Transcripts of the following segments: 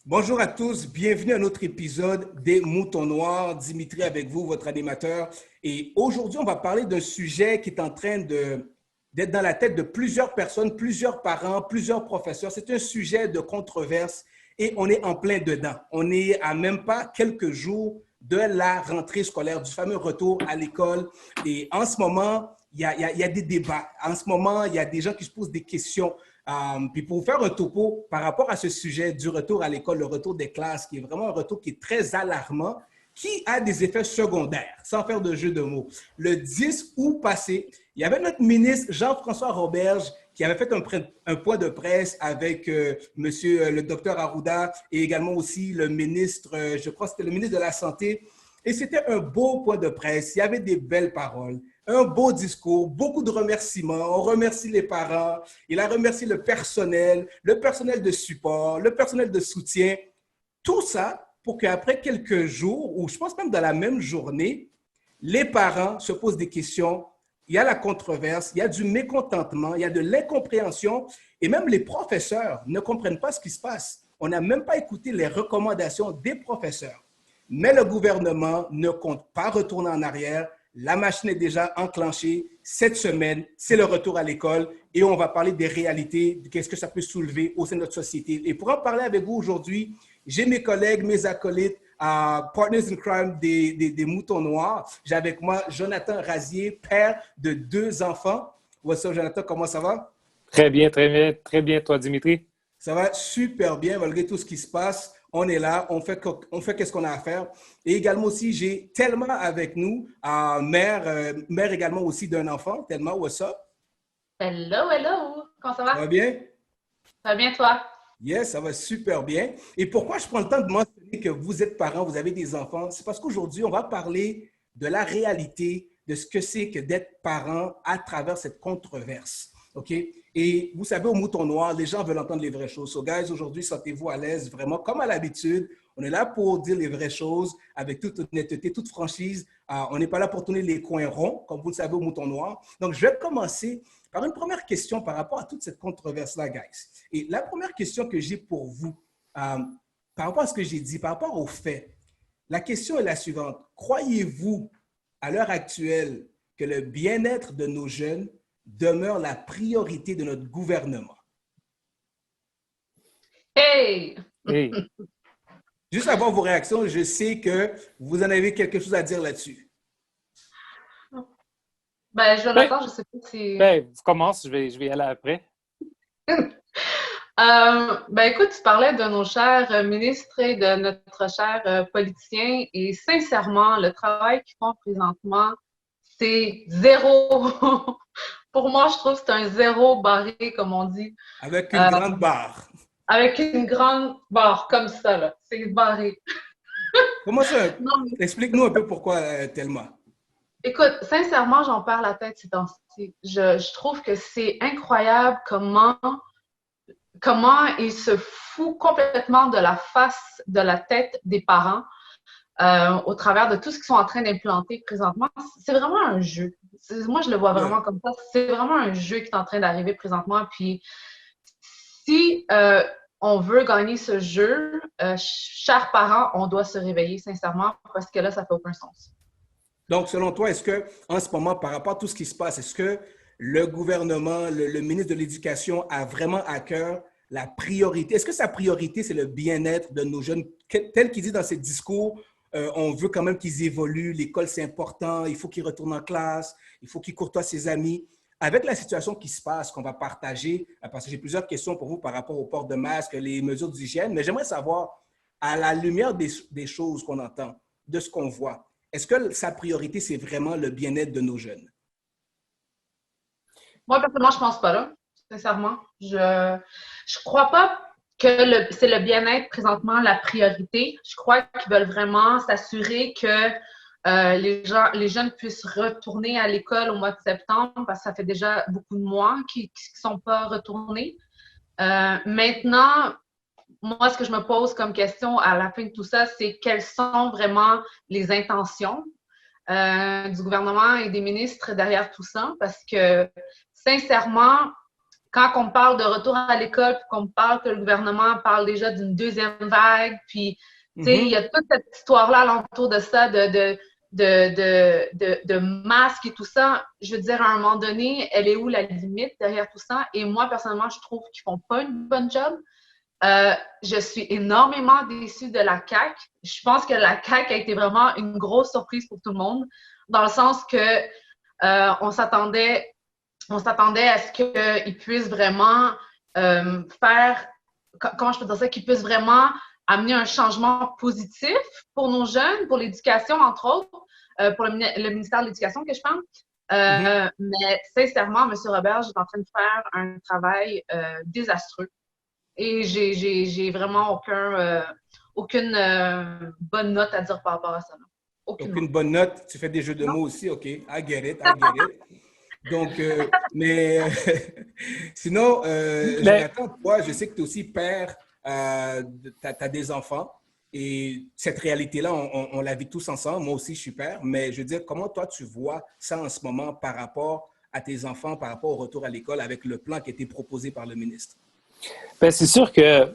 Bonjour à tous, bienvenue à un autre épisode des Moutons Noirs. Dimitri avec vous, votre animateur. Et aujourd'hui, on va parler d'un sujet qui est en train d'être dans la tête de plusieurs personnes, plusieurs parents, plusieurs professeurs. C'est un sujet de controverse et on est en plein dedans. On est à même pas quelques jours de la rentrée scolaire, du fameux retour à l'école. Et en ce moment, il y a des débats. En ce moment, il y a des gens qui se posent des questions. Puis pour vous faire un topo par rapport à ce sujet du retour à l'école, le retour des classes, qui est vraiment un retour qui est très alarmant, qui a des effets secondaires, sans faire de jeu de mots. Le 10 août passé, il y avait notre ministre Jean-François Roberge qui avait fait un point de presse avec monsieur le docteur Arruda et également aussi le ministre, je crois que c'était le ministre de la Santé. Et c'était un beau point de presse, il y avait des belles paroles. Un beau discours, beaucoup de remerciements. On remercie les parents, il a remercié le personnel de support, le personnel de soutien. Tout ça pour qu'après quelques jours, ou je pense même dans la même journée, les parents se posent des questions. Il y a la controverse, il y a du mécontentement, il y a de l'incompréhension et même les professeurs ne comprennent pas ce qui se passe. On n'a même pas écouté les recommandations des professeurs. Mais le gouvernement ne compte pas retourner en arrière. La machine est déjà enclenchée. Cette semaine, c'est le retour à l'école et on va parler des réalités, de qu'est-ce que ça peut soulever au sein de notre société. Et pour en parler avec vous aujourd'hui, j'ai mes collègues, mes acolytes, Partners in Crime des Moutons Noirs. J'ai avec moi Jonathan Razier, père de 2 enfants. What's up, Jonathan? Comment ça va? Très bien, toi, Dimitri. Ça va super bien malgré tout ce qui se passe. On est là, on fait qu'est-ce qu'on a à faire. Et également aussi, j'ai Thelma avec nous, mère également aussi d'un enfant. Thelma, what's up? Hello, hello! Comment ça Ça va va? bien? Ça va bien, toi? Yes, ça va super bien. Et pourquoi je prends le temps de mentionner que vous êtes parents, vous avez des enfants? C'est parce qu'aujourd'hui, on va parler de la réalité de ce que c'est que d'être parent à travers cette controverse. OK? Et vous savez, au Mouton Noir, les gens veulent entendre les vraies choses. So, guys, aujourd'hui, sentez-vous à l'aise, vraiment, comme à l'habitude. On est là pour dire les vraies choses avec toute honnêteté, toute franchise. On n'est pas là pour tourner les coins ronds, comme vous le savez, au Mouton Noir. Donc, je vais commencer par une première question par rapport à toute cette controverse-là, guys. Et la première question que j'ai pour vous, par rapport à ce que j'ai dit, par rapport aux faits, la question est la suivante. Croyez-vous, à l'heure actuelle, que le bien-être de nos jeunes demeure la priorité de notre gouvernement? Hey! Hey, Juste avant vos réactions, je sais que vous en avez quelque chose à dire là-dessus. Ben, ben, Jonathan, je sais pas si... je commence, je vais y aller après. Ben, écoute, tu parlais de nos chers ministres et de notre cher politicien, et sincèrement, le travail qu'ils font présentement, c'est zéro. Pour moi, je trouve que c'est un zéro barré, comme on dit, Avec une euh, grande barre. avec une grande barre comme ça, là. C'est barré. Comment ça? Non, mais Explique-nous un peu pourquoi tellement. écoute, sincèrement, j'en perds la tête ces temps-ci. Je trouve que c'est incroyable comment il se fout complètement de la face, de la tête des parents au travers de tout ce qu'ils sont en train d'implanter présentement. C'est vraiment un jeu. Moi, je le vois Ouais. vraiment comme ça. C'est vraiment un jeu qui est en train d'arriver présentement. Puis, si on veut gagner ce jeu, chers parents, on doit se réveiller sincèrement parce que là, ça fait aucun sens. Donc, selon toi, est-ce que, en ce moment, par rapport à tout ce qui se passe, est-ce que le gouvernement, le ministre de l'Éducation a vraiment à cœur la priorité? Est-ce que sa priorité, c'est le bien-être de nos jeunes? Tel qu'il dit dans ses discours, on veut quand même qu'ils évoluent, l'école, c'est important, il faut qu'ils retournent en classe, il faut qu'ils courtoient ses amis. Avec la situation qui se passe, qu'on va partager, parce que j'ai plusieurs questions pour vous par rapport au port de masque, les mesures d'hygiène, mais j'aimerais savoir, à la lumière des choses qu'on entend, de ce qu'on voit, est-ce que sa priorité, c'est vraiment le bien-être de nos jeunes? Moi, personnellement, je pense pas là, sincèrement. Je crois pas. c'est le bien-être présentement la priorité. Je crois qu'ils veulent vraiment s'assurer que les jeunes puissent retourner à l'école au mois de septembre parce que ça fait déjà beaucoup de mois qu'ils ne sont pas retournés. Maintenant, moi, ce que je me pose comme question à la fin de tout ça, c'est quelles sont vraiment les intentions du gouvernement et des ministres derrière tout ça, parce que sincèrement, quand on parle de retour à l'école, puis qu'on parle que le gouvernement parle déjà d'une deuxième vague, puis tu sais, il y a toute cette histoire-là alentour de ça, de masques et tout ça. Je veux dire, à un moment donné, elle est où la limite derrière tout ça? Et moi, personnellement, je trouve qu'ils font pas une bonne job. Je suis énormément déçue de la CAQ. Je pense que la CAQ a été vraiment une grosse surprise pour tout le monde, dans le sens que on s'attendait à ce qu'ils puissent vraiment faire, comment je peux dire ça, qu'ils puissent vraiment amener un changement positif pour nos jeunes, pour l'éducation, entre autres, pour le ministère de l'Éducation que je parle. Mais sincèrement, M. Robert, est en train de faire un travail désastreux. Et j'ai vraiment aucune bonne note à dire par rapport à ça. Aucune bonne note? Tu fais des jeux de mots aussi? OK, I get it, I get it. Donc, sinon, Jonathan, toi, je sais que tu es aussi père, tu as des enfants et cette réalité-là, on la vit tous ensemble. Moi aussi, je suis père, mais je veux dire, comment toi, tu vois ça en ce moment par rapport à tes enfants, par rapport au retour à l'école avec le plan qui a été proposé par le ministre? Bien, c'est sûr que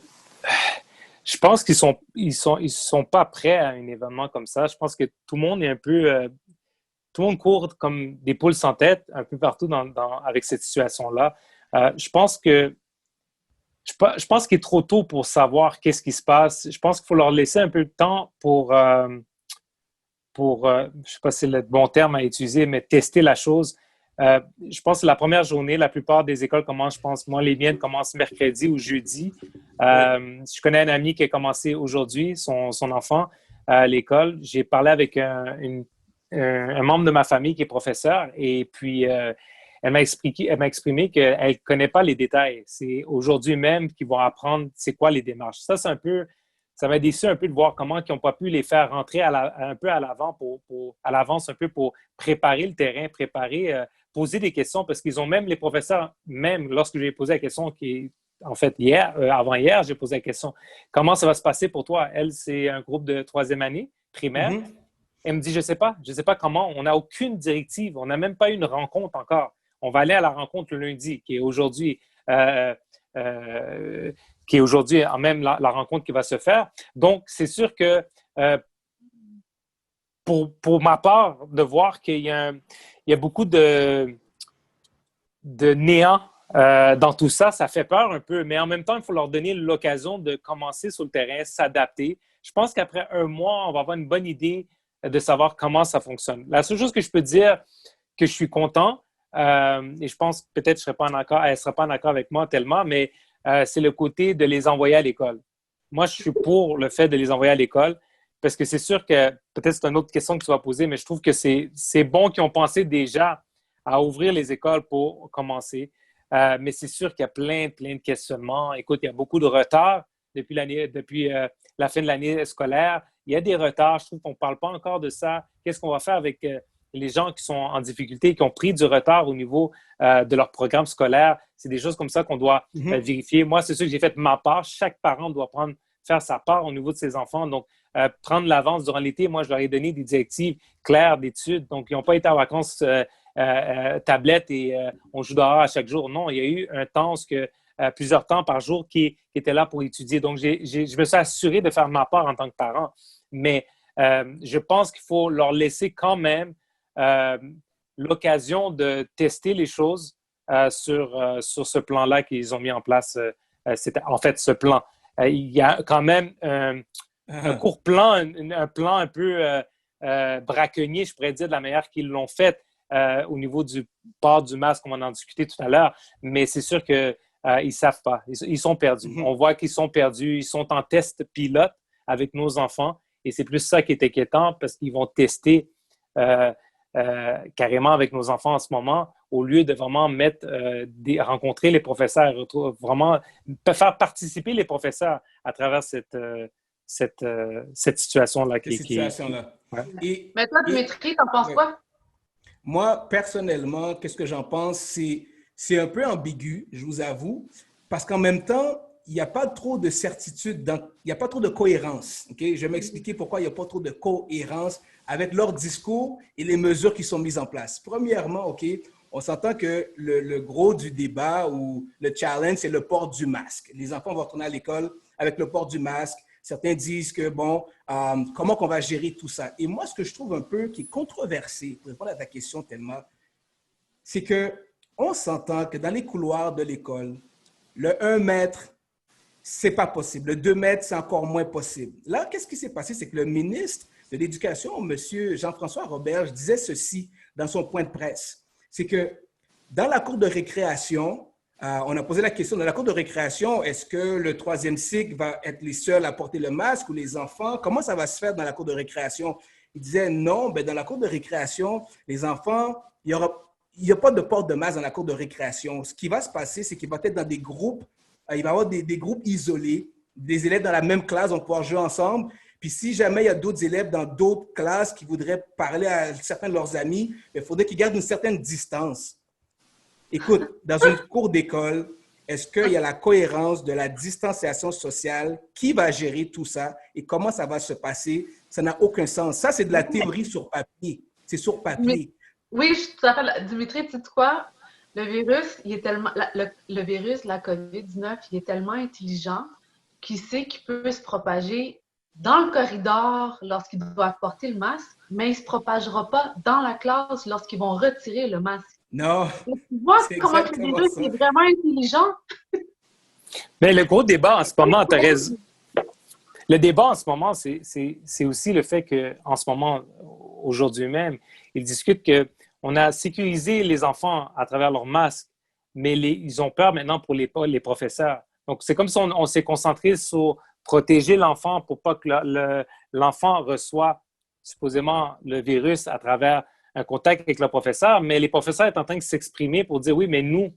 je pense qu'ils sont pas prêts à un événement comme ça. Je pense que tout le monde est un peu... tout le monde court comme des poules sans tête un peu partout avec cette situation-là. Je pense qu'il est trop tôt pour savoir qu'est-ce qui se passe. Je pense qu'il faut leur laisser un peu de temps pour je ne sais pas si c'est le bon terme à utiliser, mais tester la chose. Je pense que la première journée, la plupart des écoles commencent, je pense, moi, les miennes commencent mercredi ou jeudi. Je connais un ami qui a commencé aujourd'hui, son enfant, à l'école. J'ai parlé avec un membre de ma famille qui est professeur et puis elle m'a exprimé qu'elle ne connaît pas les détails. C'est aujourd'hui même qu'ils vont apprendre c'est quoi les démarches. Ça m'a déçu un peu de voir comment ils n'ont pas pu les faire rentrer un peu à l'avance un peu pour préparer le terrain, poser des questions parce qu'ils ont même les professeurs, même lorsque j'ai posé la question en fait, avant-hier, j'ai posé la question, comment ça va se passer pour toi? Elle, c'est un groupe de 3e année primaire. Elle me dit, je ne sais pas comment, on n'a aucune directive, on n'a même pas eu une rencontre encore. On va aller à la rencontre le lundi, qui est aujourd'hui, même la rencontre qui va se faire. Donc, c'est sûr que pour ma part, de voir qu'il y a beaucoup de néant dans tout ça, ça fait peur un peu. Mais en même temps, il faut leur donner l'occasion de commencer sur le terrain, s'adapter. Je pense qu'après un mois, on va avoir une bonne idée de savoir comment ça fonctionne. La seule chose que je peux dire que je suis content, et je pense peut-être elle ne sera pas en accord avec moi tellement, mais c'est le côté de les envoyer à l'école. Moi, je suis pour le fait de les envoyer à l'école parce que c'est sûr que, peut-être c'est une autre question que tu vas poser, mais je trouve que c'est bon qu'ils ont pensé déjà à ouvrir les écoles pour commencer. Mais c'est sûr qu'il y a plein de questionnements. Écoute, il y a beaucoup de retard depuis la fin de l'année scolaire. Il y a des retards. Je trouve qu'on ne parle pas encore de ça. Qu'est-ce qu'on va faire avec les gens qui sont en difficulté, qui ont pris du retard au niveau de leur programme scolaire? C'est des choses comme ça qu'on doit vérifier. Moi, c'est sûr que j'ai fait ma part. Chaque parent doit faire sa part au niveau de ses enfants. Donc, prendre l'avance durant l'été. Moi, je leur ai donné des directives claires d'études. Donc, ils n'ont pas été en vacances tablette et on joue dehors à chaque jour. Non, il y a eu un temps plusieurs temps par jour qui étaient là pour étudier. Donc, je me suis assuré de faire ma part en tant que parent. Mais je pense qu'il faut leur laisser quand même l'occasion de tester les choses sur ce plan-là qu'ils ont mis en place. En fait, ce plan. Il y a quand même un court plan, un plan un peu braconnier, je pourrais dire, de la manière qu'ils l'ont fait au niveau du port du masque, on va en discuter tout à l'heure. Mais c'est sûr qu'ils ne savent pas. Ils sont perdus. On voit qu'ils sont perdus. Ils sont en test pilote avec nos enfants. Et c'est plus ça qui est inquiétant parce qu'ils vont tester carrément avec nos enfants en ce moment, au lieu de vraiment rencontrer les professeurs, vraiment faire participer les professeurs à travers cette situation-là. Ouais. Mais toi, Dimitri, t'en penses quoi? Moi, personnellement, qu'est-ce que j'en pense? C'est un peu ambigu, je vous avoue, parce qu'en même temps, il n'y a pas trop de certitude, il n'y a pas trop de cohérence. Okay? Je vais m'expliquer pourquoi il n'y a pas trop de cohérence avec leur discours et les mesures qui sont mises en place. Premièrement, OK, on s'entend que le gros du débat ou le challenge, c'est le port du masque. Les enfants vont retourner à l'école avec le port du masque. Certains disent que, bon, comment qu'on va gérer tout ça? Et moi, ce que je trouve un peu qui est controversé, pour répondre à ta question tellement, c'est qu'on s'entend que dans les couloirs de l'école, le 1 mètre, c'est pas possible. Le 2 mètres, c'est encore moins possible. Là, qu'est-ce qui s'est passé? C'est que le ministre de l'Éducation, M. Jean-François Roberge, disait ceci dans son point de presse. C'est que dans la cour de récréation, on a posé la question, dans la cour de récréation, est-ce que le 3e cycle va être les seuls à porter le masque ou les enfants? Comment ça va se faire dans la cour de récréation? Il disait non, ben dans la cour de récréation, les enfants, il n'y a pas de port de masque dans la cour de récréation. Ce qui va se passer, c'est qu'il va être dans des groupes, il va y avoir des groupes isolés, des élèves dans la même classe vont pouvoir jouer ensemble. Puis si jamais il y a d'autres élèves dans d'autres classes qui voudraient parler à certains de leurs amis, il faudrait qu'ils gardent une certaine distance. Écoute, dans une cour d'école, est-ce qu'il y a la cohérence de la distanciation sociale? Qui va gérer tout ça et comment ça va se passer? Ça n'a aucun sens. Ça, c'est de la théorie sur papier. C'est sur papier. Oui, je te rappelle, Dimitri, tu sais quoi? Le virus, il est tellement, le virus, la COVID-19, il est tellement intelligent qu'il sait qu'il peut se propager dans le corridor lorsqu'ils doivent porter le masque, mais il ne se propagera pas dans la classe lorsqu'ils vont retirer le masque. Non. Tu vois comment le virus est vraiment intelligent? Mais le gros débat en ce moment, tu as raison. Le débat en ce moment, c'est aussi le fait qu'en ce moment, aujourd'hui même, ils discutent qu'on a sécurisé les enfants à travers leur masque, mais ils ont peur maintenant pour les professeurs. Donc, c'est comme si on s'est concentré sur protéger l'enfant pour pas que l'enfant reçoit supposément le virus à travers un contact avec le professeur, mais les professeurs sont en train de s'exprimer pour dire oui, mais nous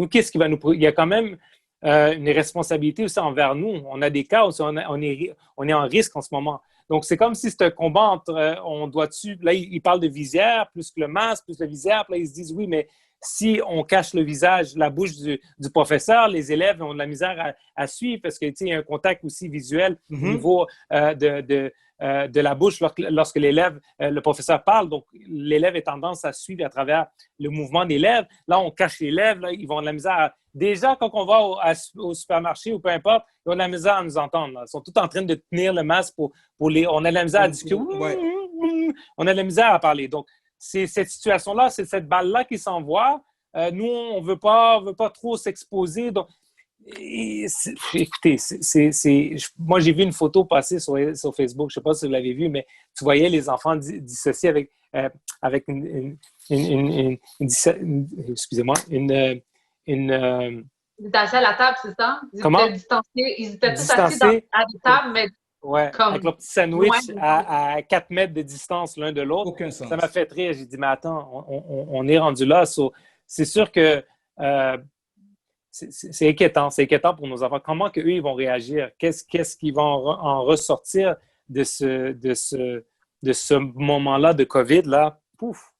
qu'est-ce qui va nous... Il y a quand même une responsabilité aussi envers nous. On a des cas où on est en risque en ce moment. Donc, c'est comme si c'était un combat entre on doit-tu... Là, ils parlent de visière, plus que le masque, plus le visière. Puis là, ils se disent oui, mais si on cache le visage, la bouche du professeur, les élèves ont de la misère à suivre parce qu'il y a un contact aussi visuel au niveau de la bouche lorsque l'élève, le professeur parle. Donc, l'élève a tendance à suivre à travers le mouvement des lèvres. Là, on cache les lèvres. Là, ils vont de la misère. Déjà, quand on va au supermarché ou peu importe, ils ont de la misère à nous entendre. Là. Ils sont tous en train de tenir le masque pour les... On a de la misère à discuter. Ouais. On a de la misère à parler. Donc, c'est cette situation-là, c'est cette balle-là qui s'envoie. Nous, on ne veut pas trop s'exposer. Donc, écoutez, moi, j'ai vu une photo passer sur Facebook, je ne sais pas si vous l'avez vu, mais tu voyais les enfants dissociés avec excusez-moi, Ils étaient assis à la table, c'est ça? Ils étaient tous assis à la table, mais avec leur petit sandwich à 4 mètres de distance l'un de l'autre. Aucun sens. Ça m'a fait rire. J'ai dit, mais attends, on est rendu là. C'est sûr que c'est inquiétant. C'est inquiétant pour nos enfants. Comment qu'eux, ils vont réagir? Qu'est-ce qui va en ressortir de ce moment-là de COVID, là? Pouf!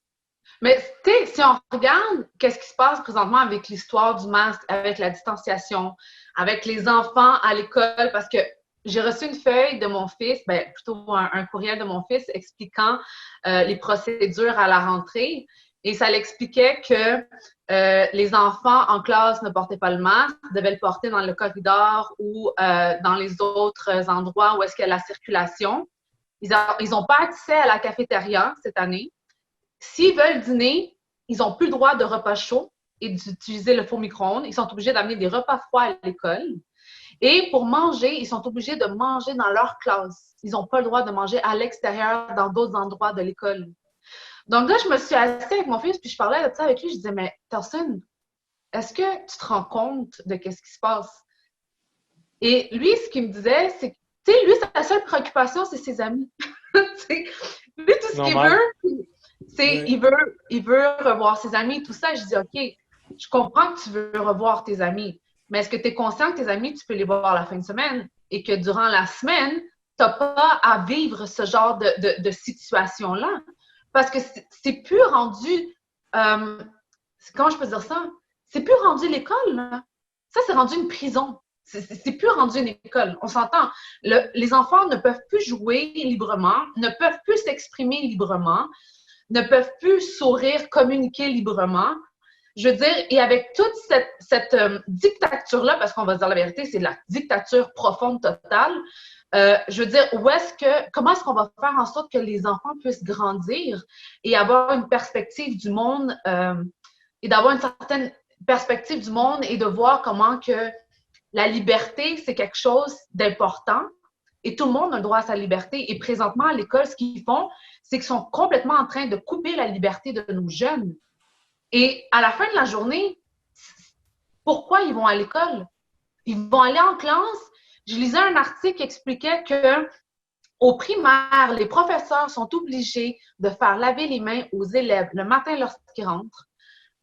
Mais tu sais, si on regarde qu'est-ce qui se passe présentement avec l'histoire du masque, avec la distanciation, avec les enfants à l'école, parce que j'ai reçu une feuille de mon fils, plutôt un courriel de mon fils expliquant les procédures à la rentrée. Et ça l'expliquait que les enfants en classe ne portaient pas le masque, devaient le porter dans le corridor ou dans les autres endroits où est-ce qu'il y a la circulation. Ils n'ont pas accès à la cafétéria cette année. S'ils veulent dîner, ils n'ont plus le droit de repas chauds et d'utiliser le four micro-ondes. Ils sont obligés d'amener des repas froids à l'école. Et pour manger, ils sont obligés de manger dans leur classe. Ils n'ont pas le droit de manger à l'extérieur, dans d'autres endroits de l'école. Donc là, je me suis assise avec mon fils, puis je parlais de ça avec lui. Je disais, mais Thorsten, est-ce que tu te rends compte de ce qui se passe? Et lui, ce qu'il me disait, c'est que, tu sais, lui, sa seule préoccupation, c'est ses amis. Lui, tout ce qu'il veut, Ouais. Il veut revoir ses amis, tout ça. Je dis, OK, je comprends que tu veux revoir tes amis, mais est-ce que tu es conscient que tes amis, tu peux les voir la fin de semaine et que durant la semaine, tu n'as pas à vivre ce genre de situation-là? Parce que c'est plus rendu, comment je peux dire ça? C'est plus rendu l'école, là. Ça, c'est rendu une prison. C'est plus rendu une école. On s'entend. Les enfants ne peuvent plus jouer librement, ne peuvent plus s'exprimer librement, ne peuvent plus sourire, communiquer librement. Je veux dire, et avec toute cette dictature-là, parce qu'on va se dire la vérité, c'est de la dictature profonde, totale, je veux dire, comment est-ce qu'on va faire en sorte que les enfants puissent grandir et avoir une perspective du monde et d'avoir une certaine perspective du monde et de voir comment que la liberté, c'est quelque chose d'important et tout le monde a le droit à sa liberté. Et présentement, à l'école, ce qu'ils font, c'est qu'ils sont complètement en train de couper la liberté de nos jeunes. Et à la fin de la journée, pourquoi ils vont à l'école? Ils vont aller en classe. Je lisais un article qui expliquait qu'au primaire, les professeurs sont obligés de faire laver les mains aux élèves le matin lorsqu'ils rentrent,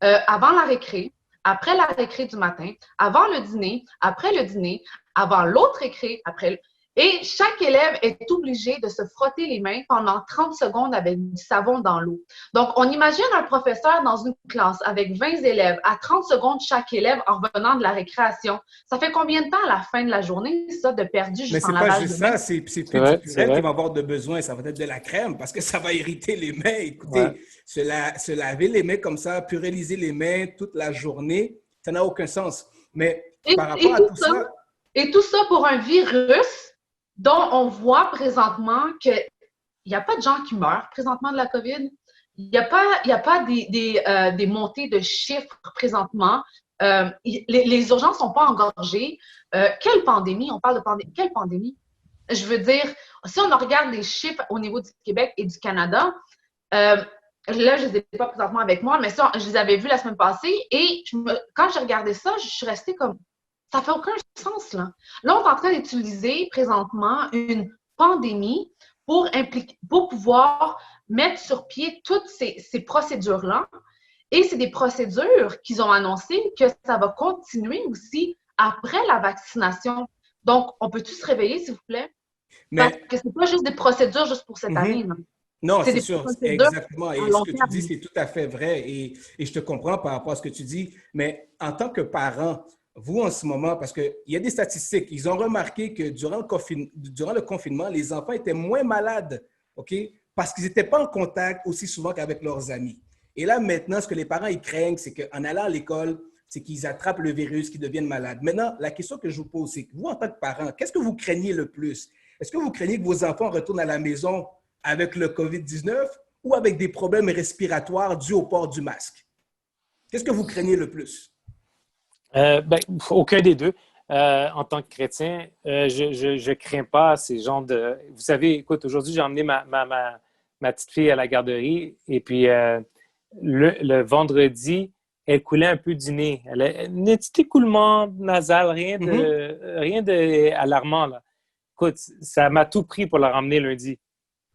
avant la récré, après la récré du matin, avant le dîner, après le dîner, avant l'autre récré, après. Et chaque élève est obligé de se frotter les mains pendant 30 secondes avec du savon dans l'eau. Donc, on imagine un professeur dans une classe avec 20 élèves, à 30 secondes chaque élève en revenant de la récréation. Ça fait combien de temps à la fin de la journée, ça, de perdu juste en lavage de mains? Mais c'est pas juste ça, c'est plus du purel qui va avoir de besoin. Ça va être de la crème parce que ça va irriter les mains. Écoutez, se laver les mains comme ça, puréliser les mains toute la journée, ça n'a aucun sens. Mais par rapport à tout ça… Et tout ça pour un virus dont on voit présentement qu'il n'y a pas de gens qui meurent présentement de la COVID. Il n'y a pas des montées de chiffres présentement. Les urgences ne sont pas engorgées. Quelle pandémie? On parle de pandémie. Quelle pandémie? Je veux dire, si on regarde les chiffres au niveau du Québec et du Canada, là, je ne les ai pas présentement avec moi, mais ça, je les avais vus la semaine passée et quand j'ai regardé ça, je suis restée comme… Ça fait aucun sens, là. Là, on est en train d'utiliser présentement une pandémie pour pouvoir mettre sur pied toutes ces procédures-là. Et c'est des procédures qu'ils ont annoncées que ça va continuer aussi après la vaccination. Donc, on peut-tu se réveiller, s'il vous plaît? Parce que ce n'est pas juste des procédures juste pour cette année, là. Non, c'est sûr, exactement. Et ce que tu dis, c'est tout à fait vrai. Et je te comprends par rapport à ce que tu dis. Mais en tant que parent, vous, en ce moment, parce qu'il y a des statistiques, ils ont remarqué que durant le confinement, les enfants étaient moins malades, OK? Parce qu'ils n'étaient pas en contact aussi souvent qu'avec leurs amis. Et là, maintenant, ce que les parents ils craignent, c'est qu'en allant à l'école, c'est qu'ils attrapent le virus, qu'ils deviennent malades. Maintenant, la question que je vous pose, c'est que vous, en tant que parent, qu'est-ce que vous craignez le plus? Est-ce que vous craignez que vos enfants retournent à la maison avec le COVID-19 ou avec des problèmes respiratoires dus au port du masque? Qu'est-ce que vous craignez le plus? Aucun des deux. En tant que chrétien, je crains pas ces genres de… Vous savez, écoute, aujourd'hui, j'ai emmené ma petite fille à la garderie et puis le vendredi, elle coulait un peu du nez. Elle a un petit écoulement nasal, rien d'alarmant, là. Écoute, ça m'a tout pris pour la ramener lundi.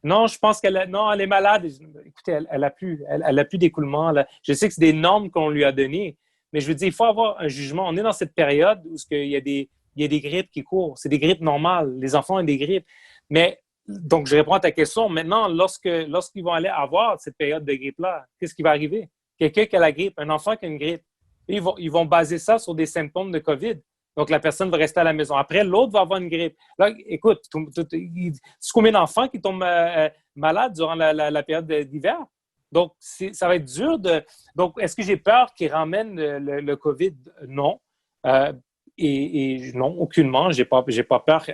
Non, je pense elle est malade. Écoutez, elle a plus d'écoulement. Je sais que c'est des normes qu'on lui a données. Mais je veux dire, il faut avoir un jugement. On est dans cette période où il y a des grippes qui courent. C'est des grippes normales. Les enfants ont des grippes. Mais, donc, je réponds à ta question. Maintenant, lorsqu'ils vont aller avoir cette période de grippe-là, qu'est-ce qui va arriver? Quelqu'un qui a la grippe, un enfant qui a une grippe. Ils vont baser ça sur des symptômes de COVID. Donc, la personne va rester à la maison. Après, l'autre va avoir une grippe. Là, écoute, c'est combien d'enfants qui tombent malades durant la période d'hiver? Donc, ça va être dur de… Donc, est-ce que j'ai peur qu'ils ramènent le COVID? Non. Et non, aucunement. J'ai pas peur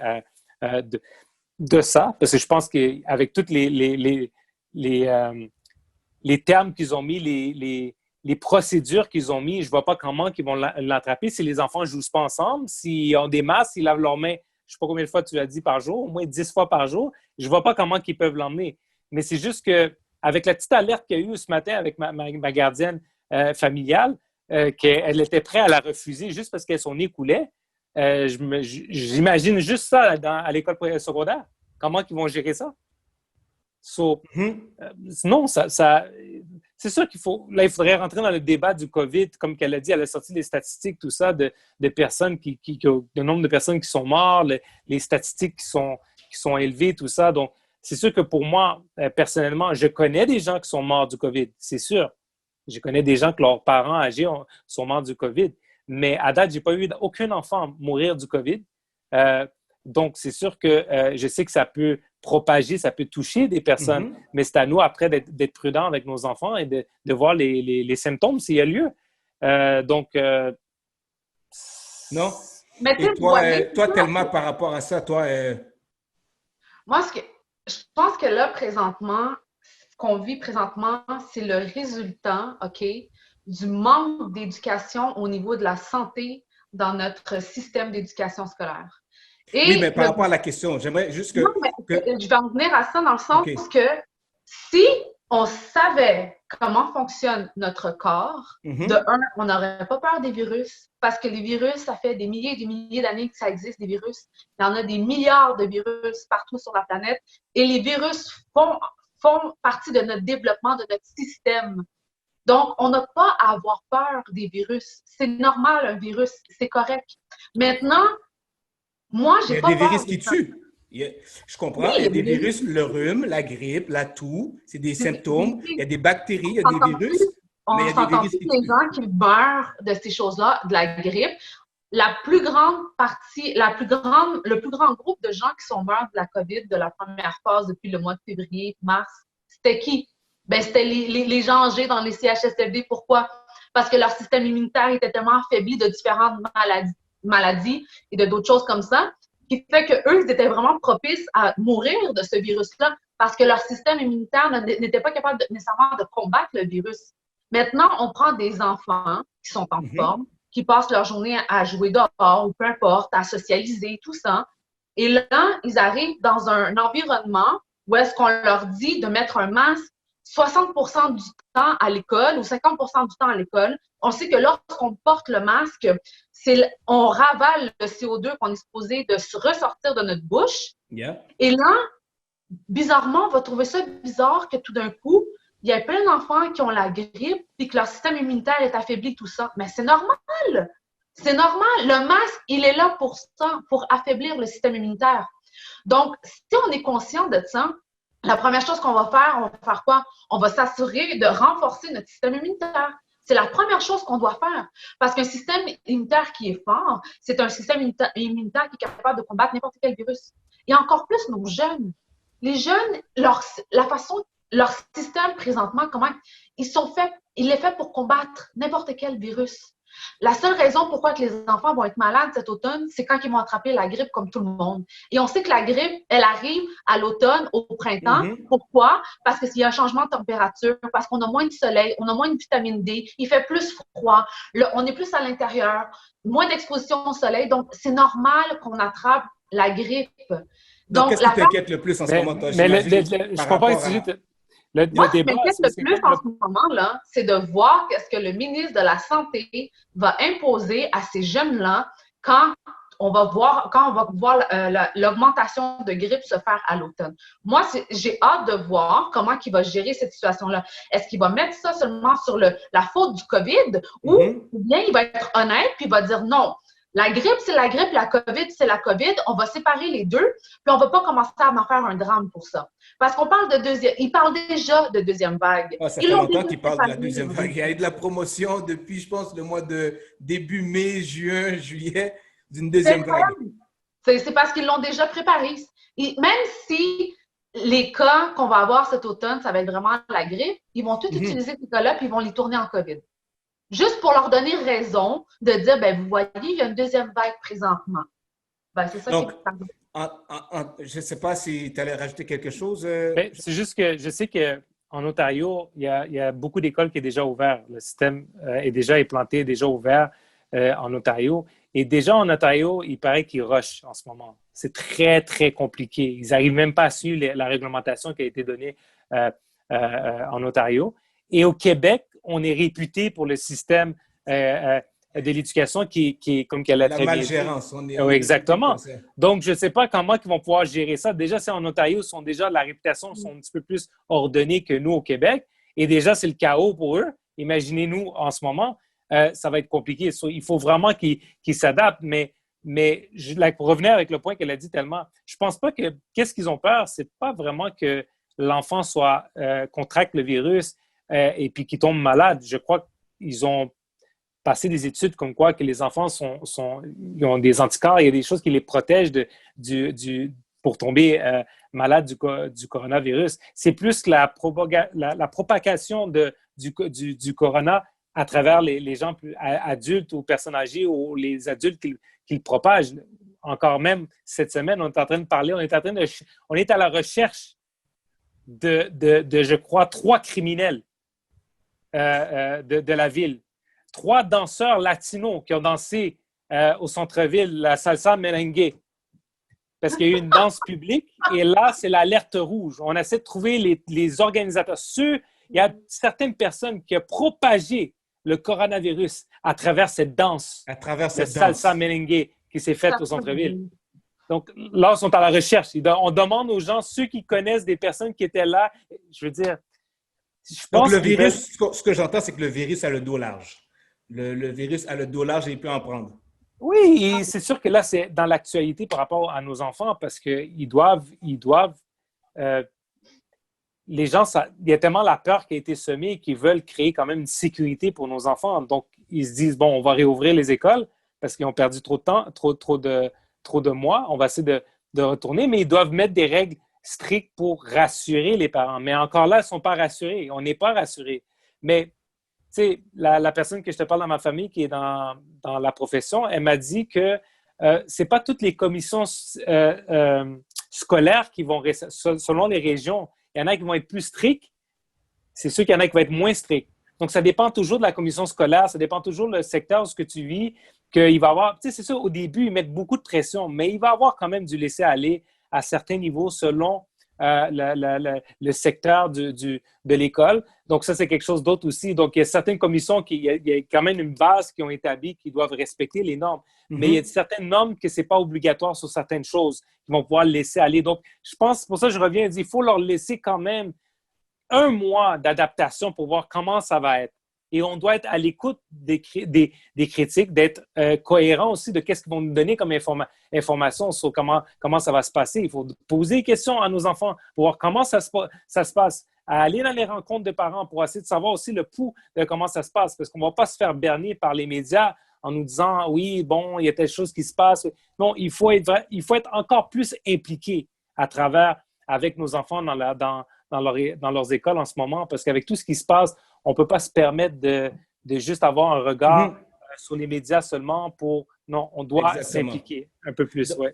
de ça. Parce que je pense qu'avec tous les termes qu'ils ont mis, les procédures qu'ils ont mis, je ne vois pas comment ils vont l'attraper. Si les enfants ne jouent pas ensemble, s'ils ont des masques, s'ils lavent leurs mains, je ne sais pas combien de fois tu l'as dit par jour, au moins 10 fois par jour, je ne vois pas comment ils peuvent l'emmener. Mais c'est juste que avec la petite alerte qu'il y a eu ce matin avec ma gardienne familiale, qu'elle était prête à la refuser juste parce que son nez coulait, j'imagine juste ça à l'école secondaire. Comment ils vont gérer ça? Sinon, c'est sûr qu'il faut. Là, il faudrait rentrer dans le débat du COVID, comme qu'elle a dit, elle a sorti des statistiques, tout ça, de personnes le nombre de personnes qui sont mortes, les statistiques qui sont élevées, tout ça. Donc, c'est sûr que pour moi, personnellement, je connais des gens qui sont morts du COVID, c'est sûr. Je connais des gens que leurs parents âgés sont morts du COVID. Mais à date, je n'ai pas eu aucun enfant mourir du COVID. Donc, c'est sûr que je sais que ça peut propager, ça peut toucher des personnes, mais c'est à nous après d'être prudents avec nos enfants et de voir les symptômes s'il y a lieu. Non? Mais Et toi, Thelma, par rapport à ça, toi... Moi, je pense que là, présentement, ce qu'on vit présentement, c'est le résultat, OK, du manque d'éducation au niveau de la santé dans notre système d'éducation scolaire. Oui, mais par rapport à la question, j'aimerais juste que... Non, mais je vais en venir à ça dans le sens que si on savait comment fonctionne notre corps, de un, on n'aurait pas peur des virus, parce que les virus, ça fait des milliers et des milliers d'années que ça existe, des virus. Il y en a des milliards de virus partout sur la planète, et les virus font partie de notre développement, de notre système. Donc, on n'a pas à avoir peur des virus. C'est normal, un virus, c'est correct. Maintenant, moi, j'ai pas peur. Il y a des virus qui tuent. Je comprends, il y a des virus, le rhume, la grippe, la toux, c'est des symptômes. Il y a des bactéries, il y a des virus. On s'entend plus les gens qui meurent de ces choses-là, de la grippe. La plus grande partie, le plus grand groupe de gens qui sont morts de la COVID de la première phase depuis le mois de février, mars, c'était qui? Ben, c'était les gens âgés dans les CHSLD. Pourquoi? Parce que leur système immunitaire était tellement affaibli de différentes maladies et de d'autres choses comme ça, qui fait qu'eux, ils étaient vraiment propices à mourir de ce virus-là parce que leur système immunitaire n'était pas capable nécessairement de combattre le virus. Maintenant, on prend des enfants qui sont en forme, qui passent leur journée à jouer dehors ou peu importe, à socialiser, tout ça. Et là, ils arrivent dans un environnement où est-ce qu'on leur dit de mettre un masque 60% du temps à l'école ou 50% du temps à l'école. On sait que lorsqu'on porte le masque, on ravale le CO2 qu'on est supposé de se ressortir de notre bouche. Yeah. Et là, bizarrement, on va trouver ça bizarre que tout d'un coup, il y a plein d'enfants qui ont la grippe et que leur système immunitaire est affaibli, tout ça. Mais c'est normal. C'est normal. Le masque, il est là pour ça, pour affaiblir le système immunitaire. Donc, si on est conscient de ça, la première chose qu'on va faire quoi? On va s'assurer de renforcer notre système immunitaire. C'est la première chose qu'on doit faire. Parce qu'un système immunitaire qui est fort, c'est un système immunitaire qui est capable de combattre n'importe quel virus. Et encore plus nos jeunes. Les jeunes, leur système présentement, comment il est fait pour combattre n'importe quel virus. La seule raison pourquoi que les enfants vont être malades cet automne, c'est quand ils vont attraper la grippe comme tout le monde. Et on sait que la grippe, elle arrive à l'automne, au printemps. Pourquoi? Parce qu'il y a un changement de température, parce qu'on a moins de soleil, on a moins de vitamine D, il fait plus froid, on est plus à l'intérieur, moins d'exposition au soleil. Donc, c'est normal qu'on attrape la grippe. Donc qu'est-ce qui t'inquiète le plus en ce moment, toi? Je comprends Moi, ce qui m'inquiète le plus en ce moment-là, c'est de voir qu'est-ce que le ministre de la Santé va imposer à ces jeunes-là quand on va voir l'augmentation de grippe se faire à l'automne. Moi, j'ai hâte de voir comment il va gérer cette situation-là. Est-ce qu'il va mettre ça seulement sur la faute du COVID ou bien il va être honnête puis il va dire non. La grippe, c'est la grippe, la COVID, c'est la COVID. On va séparer les deux, puis on ne va pas commencer à en faire un drame pour ça. Parce qu'on parle de ils parlent déjà de deuxième vague. Ça fait longtemps qu'ils parlent de la deuxième vague. Il y a eu de la promotion depuis, je pense, le mois de début mai, juin, juillet, d'une deuxième vague. C'est parce qu'ils l'ont déjà préparé. Même si les cas qu'on va avoir cet automne, ça va être vraiment la grippe, ils vont tous utiliser ces cas-là, puis ils vont les tourner en COVID. Juste pour leur donner raison de dire, ben vous voyez, il y a une deuxième vague présentement. Ben, c'est ça qui est je ne sais pas si tu allais rajouter quelque chose. C'est juste que je sais qu'en Ontario, il y a beaucoup d'écoles qui est déjà ouvert. Le système est déjà implanté, déjà ouvert en Ontario. Et déjà en Ontario, il paraît qu'ils rushent en ce moment. C'est très, très compliqué. Ils n'arrivent même pas à suivre la réglementation qui a été donnée en Ontario. Et au Québec, on est réputé pour le système de l'éducation comme qu'elle a La très bien dit. malgérance. Oui, exactement. Donc, je ne sais pas comment ils vont pouvoir gérer ça. Déjà, c'est en Ontario, la réputation sont un petit peu plus ordonnées que nous au Québec. Et déjà, c'est le chaos pour eux. Imaginez-nous en ce moment, ça va être compliqué. Il faut vraiment qu'ils s'adaptent. Mais pour revenir avec le point qu'elle a dit tellement, je ne pense pas que qu'est-ce qu'ils ont peur, c'est pas vraiment que l'enfant contracte le virus et puis qu'il tombe malade. Je crois qu'ils ont passé des études comme quoi que les enfants ils ont des anticorps, il y a des choses qui les protègent pour tomber malade du coronavirus. C'est plus la propagation du corona à travers les gens plus adultes ou personnes âgées ou les adultes qui le propagent. Encore même cette semaine, on est en train de parler, on est à la recherche de je crois, 3 criminels de la ville. 3 danseurs latinos qui ont dansé au centre-ville, la salsa merengue. Parce qu'il y a eu une danse publique et là, c'est l'alerte rouge. On essaie de trouver les organisateurs. Il y a certaines personnes qui ont propagé le coronavirus à travers cette danse. À travers cette salsa merengue qui s'est faite au centre-ville. Donc là, ils sont à la recherche. On demande aux gens, ceux qui connaissent des personnes qui étaient là, je veux dire, je pense. Donc le virus, ce que j'entends, c'est que le virus a le dos large. Le virus a le dos large et il peut en prendre. Oui, et c'est sûr que là, c'est dans l'actualité par rapport à nos enfants parce qu'ils doivent les gens, il y a tellement la peur qui a été semée qu'ils veulent créer quand même une sécurité pour nos enfants. Donc, ils se disent, bon, on va réouvrir les écoles parce qu'ils ont perdu trop de temps, trop de mois. On va essayer de retourner, mais ils doivent mettre des règles strictes pour rassurer les parents. Mais encore là, ils ne sont pas rassurés. On n'est pas rassurés. Mais, tu sais, la personne que je te parle dans ma famille qui est dans la profession, elle m'a dit que ce n'est pas toutes les commissions scolaires qui vont, selon les régions, il y en a qui vont être plus stricts, c'est sûr qu'il y en a qui vont être moins stricts. Donc, ça dépend toujours de la commission scolaire, ça dépend toujours du secteur où ce que tu vis, qu'il va y avoir, tu sais, c'est sûr, au début, ils mettent beaucoup de pression, mais il va y avoir quand même du laisser-aller à certains niveaux selon le secteur de l'école. Donc, ça, c'est quelque chose d'autre aussi. Donc, il y a certaines commissions, il y a quand même une base qui ont établi qui doivent respecter les normes. Mm-hmm. Mais il y a certaines normes que ce n'est pas obligatoire sur certaines choses qui vont pouvoir laisser aller. Donc, je pense, pour ça, je reviens et dis, il faut leur laisser quand même 1 mois d'adaptation pour voir comment ça va être. Et on doit être à l'écoute des critiques, d'être cohérent aussi de qu'est-ce qu'ils vont nous donner comme information sur comment ça va se passer. Il faut poser des questions à nos enfants pour voir comment ça se passe. Aller dans les rencontres de parents pour essayer de savoir aussi le pouls de comment ça se passe. Parce qu'on ne va pas se faire berner par les médias en nous disant « oui, bon, il y a telle chose qui se passe ». Non, il faut être encore plus impliqué avec nos enfants dans leurs écoles en ce moment, parce qu'avec tout ce qui se passe, on ne peut pas se permettre de juste avoir un regard sur les médias seulement Non, on doit s'impliquer un peu plus, oui.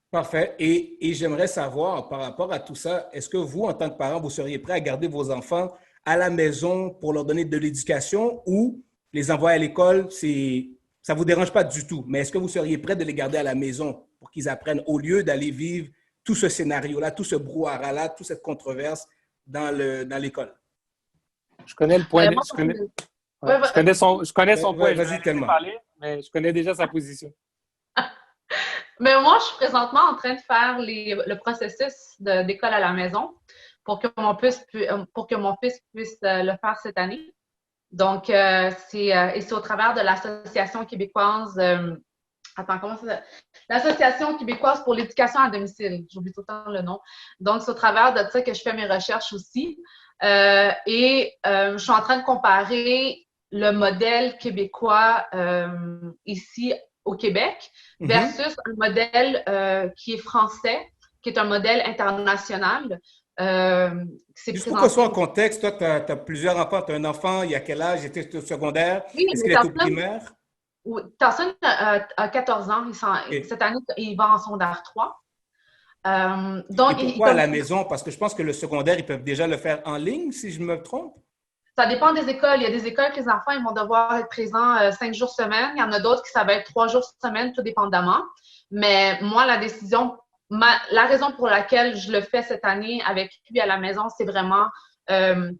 Parfait. Et j'aimerais savoir, par rapport à tout ça, est-ce que vous, en tant que parent, vous seriez prêt à garder vos enfants à la maison pour leur donner de l'éducation ou les envoyer à l'école, ça ne vous dérange pas du tout, mais est-ce que vous seriez prêt de les garder à la maison pour qu'ils apprennent au lieu d'aller vivre tout ce scénario-là, tout ce brouhaha-là, toute cette controverse dans l'école? Je connais le point. Je connais son point. Vas-y, tellement. Mais je connais déjà sa position. Mais moi, je suis présentement en train de faire le processus d'école à la maison pour que mon fils puisse le faire cette année. Donc, c'est au travers de l'Association québécoise. Attends, comment ça s'appelle? L'Association québécoise pour l'éducation à domicile. J'oublie tout le temps le nom. Donc, c'est au travers de ça que je fais mes recherches aussi. Je suis en train de comparer le modèle québécois ici au Québec versus un modèle qui est français, qui est un modèle international. Juste pour qu'on soit en contexte, toi, tu as plusieurs enfants. Tu as un enfant, il y a quel âge? Il était au secondaire? Oui, est-ce qu'il est au primaire? Oui, Tarson a 14 ans. Cette année, il va en secondaire 3. Donc, et pourquoi à la maison? Parce que je pense que le secondaire, ils peuvent déjà le faire en ligne, si je me trompe. Ça dépend des écoles. Il y a des écoles que les enfants ils vont devoir être présents 5 jours semaine. Il y en a d'autres qui ça va être 3 jours semaine, tout dépendamment. Mais moi, la raison pour laquelle je le fais cette année avec lui à la maison, c'est vraiment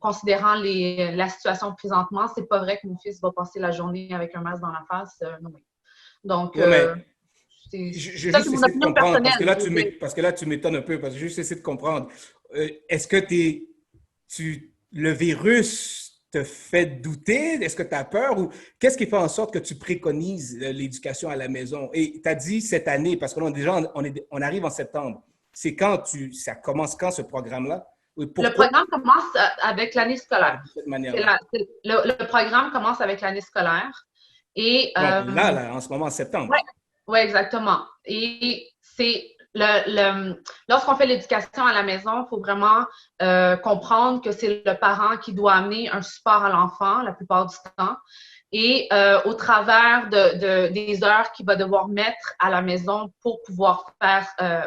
considérant la situation présentement, c'est pas vrai que mon fils va passer la journée avec un masque dans la face. Non. Donc, Oui, mais c'est je ça, c'est juste mon essayer de opinion comprendre, personnelle. parce que là, tu m'étonnes un peu, parce que je juste essayer de comprendre. Est-ce que le virus te fait douter? Est-ce que tu as peur? Ou qu'est-ce qui fait en sorte que tu préconises l'éducation à la maison? Et tu as dit cette année, parce que là, déjà, on arrive en septembre. C'est ça commence quand ce programme-là? Oui, Le pourquoi programme commence avec l'année scolaire. de cette manière-là? Le programme commence avec l'année scolaire. Et, Donc là, en ce moment, en septembre. ouais, ouais, exactement. Et c'est lorsqu'on fait l'éducation à la maison, il faut vraiment comprendre que c'est le parent qui doit amener un support à l'enfant la plupart du temps. Et au travers des heures qu'il va devoir mettre à la maison pour pouvoir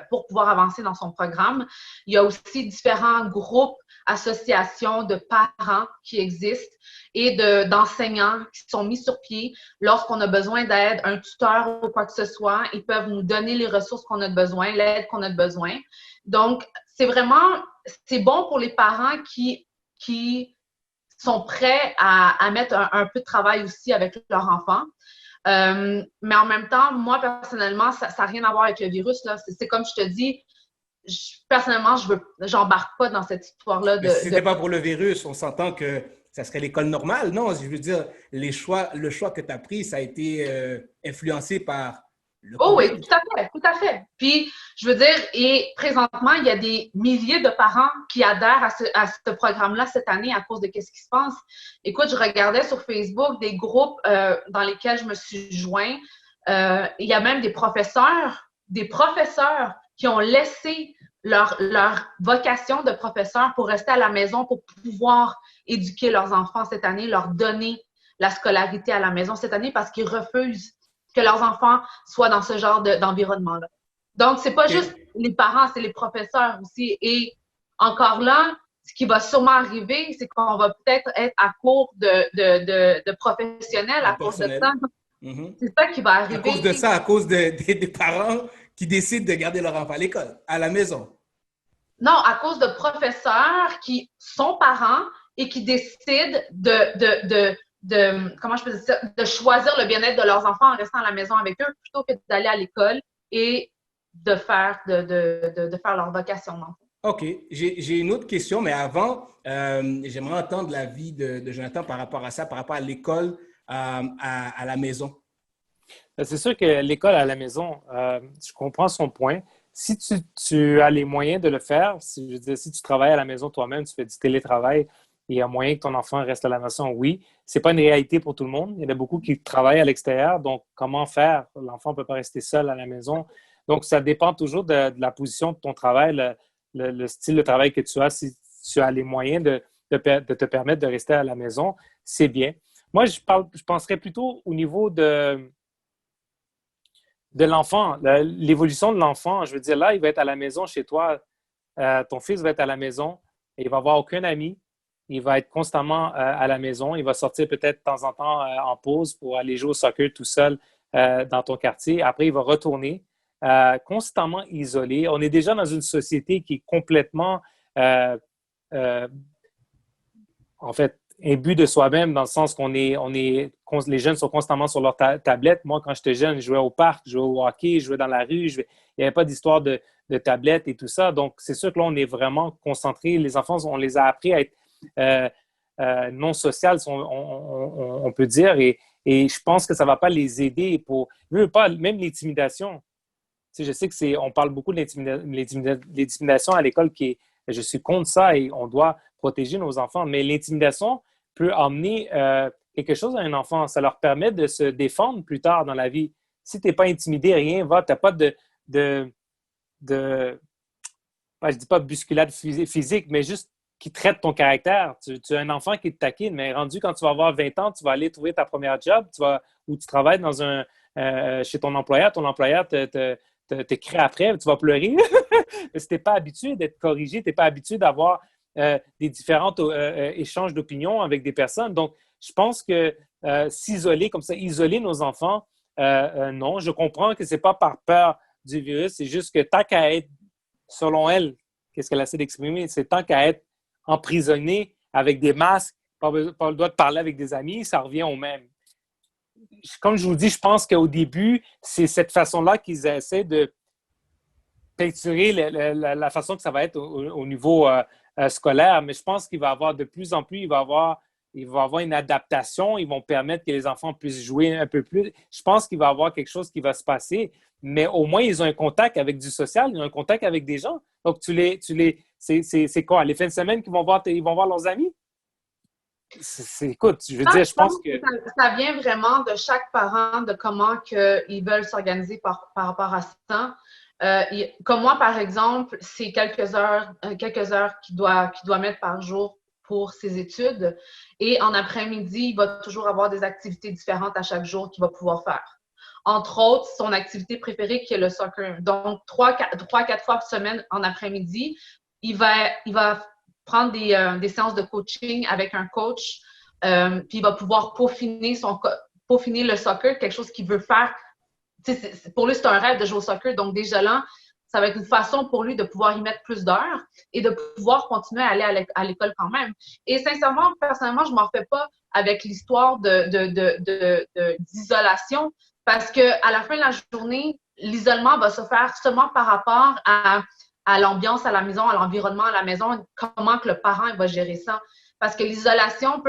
pour pouvoir avancer dans son programme, il y a aussi différents groupes, associations de parents qui existent et d'enseignants qui sont mis sur pied. Lorsqu'on a besoin d'aide, un tuteur ou quoi que ce soit, ils peuvent nous donner les ressources qu'on a besoin, l'aide qu'on a besoin. Donc, c'est bon pour les parents qui sont prêts à mettre un peu de travail aussi avec leur enfant. Mais en même temps, moi, personnellement, ça n'a rien à voir avec le virus. C'est comme je te dis, personnellement, j'embarque pas dans cette histoire-là. Mais si ce n'était pas pour le virus, on s'entend que ça serait l'école normale. Non, je veux dire, le choix que tu as pris, ça a été influencé par le Oh oui, COVID. tout à fait, tout à fait. Puis, je veux dire, et présentement, il y a des milliers de parents qui adhèrent à ce programme-là cette année à cause de ce qui se passe. Écoute, je regardais sur Facebook des groupes dans lesquels je me suis joint. Il y a même des professeurs qui ont laissé leur vocation de professeur pour rester à la maison pour pouvoir éduquer leurs enfants cette année, leur donner la scolarité à la maison cette année parce qu'ils refusent que leurs enfants soient dans ce genre d'environnement-là. Donc, c'est pas juste les parents, c'est les professeurs aussi. Et encore là, ce qui va sûrement arriver, c'est qu'on va peut-être être à court de professionnels à cause de ça. Mm-hmm. C'est ça qui va À cause arriver. de ça, à cause des parents qui décident de garder leur enfant à l'école, à la maison. Non, à cause de professeurs qui sont parents et qui décident comment je peux dire ça, de choisir le bien-être de leurs enfants en restant à la maison avec eux plutôt que d'aller à l'école et de faire leur vocation. OK. J'ai une autre question, mais avant, j'aimerais entendre l'avis de Jonathan par rapport à ça, par rapport à l'école à la maison. C'est sûr que l'école à la maison, je comprends son point. Si tu as les moyens de le faire, je veux dire, si tu travailles à la maison toi-même, tu fais du télétravail, il y a moyen que ton enfant reste à la maison, oui. Ce n'est pas une réalité pour tout le monde. Il y en a beaucoup qui travaillent à l'extérieur, donc comment faire? L'enfant ne peut pas rester seul à la maison. Donc, ça dépend toujours de la position de ton travail, le style de travail que tu as. Si tu as les moyens de te permettre de rester à la maison, c'est bien. Moi, je penserais plutôt au niveau de l'enfant, l'évolution de l'enfant. Je veux dire, là, il va être à la maison chez toi. Ton fils va être à la maison et il va avoir aucun ami. Il va être constamment à la maison. Il va sortir peut-être de temps en temps en pause pour aller jouer au soccer tout seul dans ton quartier. Après, il va retourner constamment isolé. On est déjà dans une société qui est complètement, en fait, imbu de soi-même dans le sens les jeunes sont constamment sur leur tablette. Moi, quand j'étais jeune, je jouais au parc, je jouais au hockey, je jouais dans la rue. Il n'y avait pas d'histoire de tablette et tout ça. Donc, c'est sûr que là, on est vraiment concentrés. Les enfants, on les a appris à être non sociales, on peut dire. Et je pense que ça ne va pas les aider pour... Même l'intimidation. Tu sais, je sais on parle beaucoup de l'intimidation à l'école je suis contre ça et on doit protéger nos enfants. Mais l'intimidation peut amener quelque chose à un enfant. Ça leur permet de se défendre plus tard dans la vie. Si tu n'es pas intimidé, rien va. Tu n'as pas je ne dis pas bousculade physique, mais juste qui traite ton caractère. Tu as un enfant qui te taquine, mais rendu quand tu vas avoir 20 ans, tu vas aller trouver ta première job où tu travailles chez ton employeur te crée après, tu vas pleurer. Si tu n'es pas habitué d'être corrigé, tu n'es pas habitué d'avoir des différents échanges d'opinions avec des personnes. Donc, je pense que s'isoler comme ça, isoler nos enfants, non. Je comprends que ce n'est pas par peur du virus, c'est juste que tant qu'à être, selon elle, qu'est-ce qu'elle essaie d'exprimer, c'est tant qu'à être emprisonnés avec des masques, pas le droit de parler avec des amis, ça revient au même. Comme je vous dis, je pense qu'au début, c'est cette façon-là qu'ils essaient de peinturer la façon que ça va être au niveau scolaire. Mais je pense qu'il va y avoir de plus en plus, il va y avoir une adaptation. Ils vont permettre que les enfants puissent jouer un peu plus. Je pense qu'il va y avoir quelque chose qui va se passer. Mais au moins, ils ont un contact avec du social, ils ont un contact avec des gens. Donc, c'est quoi? Les fins de semaine qu'ils vont voir leurs amis? Écoute, je veux dire, je pense que... Ça vient vraiment de chaque parent, de comment ils veulent s'organiser par rapport à ça. Comme moi, par exemple, c'est quelques heures qu'il doit mettre par jour pour ses études. Et en après-midi, il va toujours avoir des activités différentes à chaque jour qu'il va pouvoir faire. Entre autres, son activité préférée qui est le soccer. Donc, 3-4 fois par semaine en après-midi, il va prendre des séances de coaching avec un coach, puis il va pouvoir peaufiner le soccer, quelque chose qu'il veut faire. Pour lui, c'est un rêve de jouer au soccer. Donc, déjà là, ça va être une façon pour lui de pouvoir y mettre plus d'heures et de pouvoir continuer à aller à l'école quand même. Et sincèrement, personnellement, je ne m'en fais pas avec l'histoire d'isolation parce qu'à la fin de la journée, l'isolement va se faire seulement par rapport à l'ambiance à la maison, à l'environnement à la maison, comment que le parent va gérer ça. Parce que l'isolation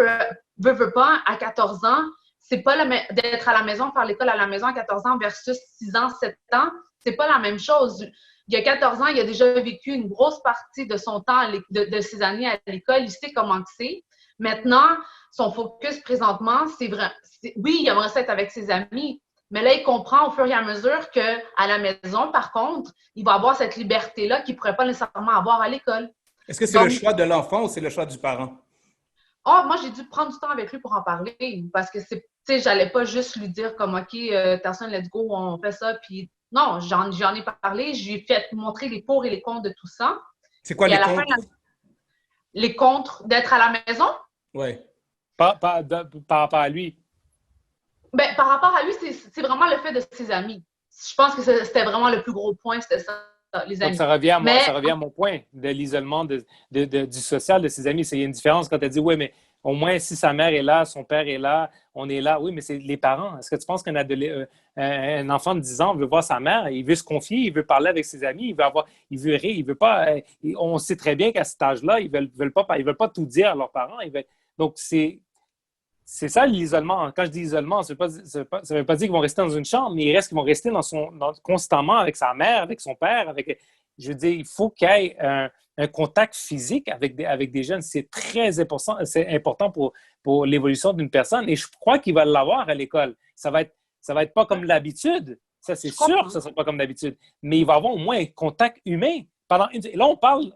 veut pas, à 14 ans, c'est pas d'être à la maison, faire l'école à la maison à 14 ans versus 6 ans, 7 ans, c'est pas la même chose. Il y a 14 ans, il a déjà vécu une grosse partie de son temps, de ses années à l'école, il sait comment c'est. Maintenant, son focus présentement, c'est vrai. Oui, il aimerait ça être avec ses amis, mais là, il comprend au fur et à mesure qu'à la maison, par contre, il va avoir cette liberté-là qu'il ne pourrait pas nécessairement avoir à l'école. Est-ce que c'est le choix de l'enfant ou c'est le choix du parent? Oh, moi, j'ai dû prendre du temps avec lui pour en parler parce que j'allais pas juste lui dire comme OK, personne, let's go, on fait ça. Puis non, j'en ai parlé, je lui ai fait montrer les pour et les contre de tout ça. C'est quoi les contre? Les contre d'être à la maison? Oui. Par rapport à lui. Ben, par rapport à lui, c'est vraiment le fait de ses amis. Je pense que c'était vraiment le plus gros point, c'était ça, les amis. Donc, ça revient à mon point de l'isolement du social de ses amis. Il y a une différence quand tu dis, oui, mais au moins, si sa mère est là, son père est là, on est là. Oui, mais c'est les parents. Est-ce que tu penses qu'un enfant de 10 ans veut voir sa mère, il veut se confier, il veut parler avec ses amis, il veut rire, il veut pas... on sait très bien qu'à cet âge-là, ils veulent pas tout dire à leurs parents. Donc, c'est ça l'isolement. Quand je dis isolement, ça ne veut pas dire qu'ils vont rester dans une chambre, mais ils vont rester constamment avec sa mère, avec son père. Je veux dire, il faut qu'il y ait un contact physique avec des jeunes. C'est très important, pour l'évolution d'une personne. Et je crois qu'il va l'avoir à l'école. Ça va être pas comme d'habitude. Ça, c'est sûr que ça ne sera pas comme d'habitude. Mais il va avoir au moins un contact humain. Là, on parle...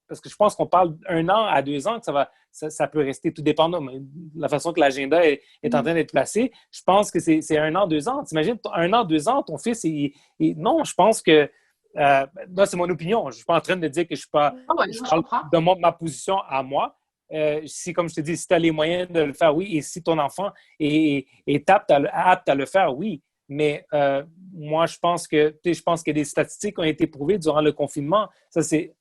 Parce que je pense qu'on parle d'1 an à 2 ans, que ça peut rester tout dépendant. Mais la façon que l'agenda est en train d'être placé, je pense que c'est 1 an, 2 ans. T'imagines, 1 an, 2 ans, ton fils, non, je pense que... là, c'est mon opinion. Je ne suis pas en train de dire que je suis pas... je parle de ma position à moi. Si, comme je te dis, si tu as les moyens de le faire, oui. Et si ton enfant est apte à le faire, oui. Mais moi, je pense que des statistiques ont été prouvées durant le confinement. Ça, c'est...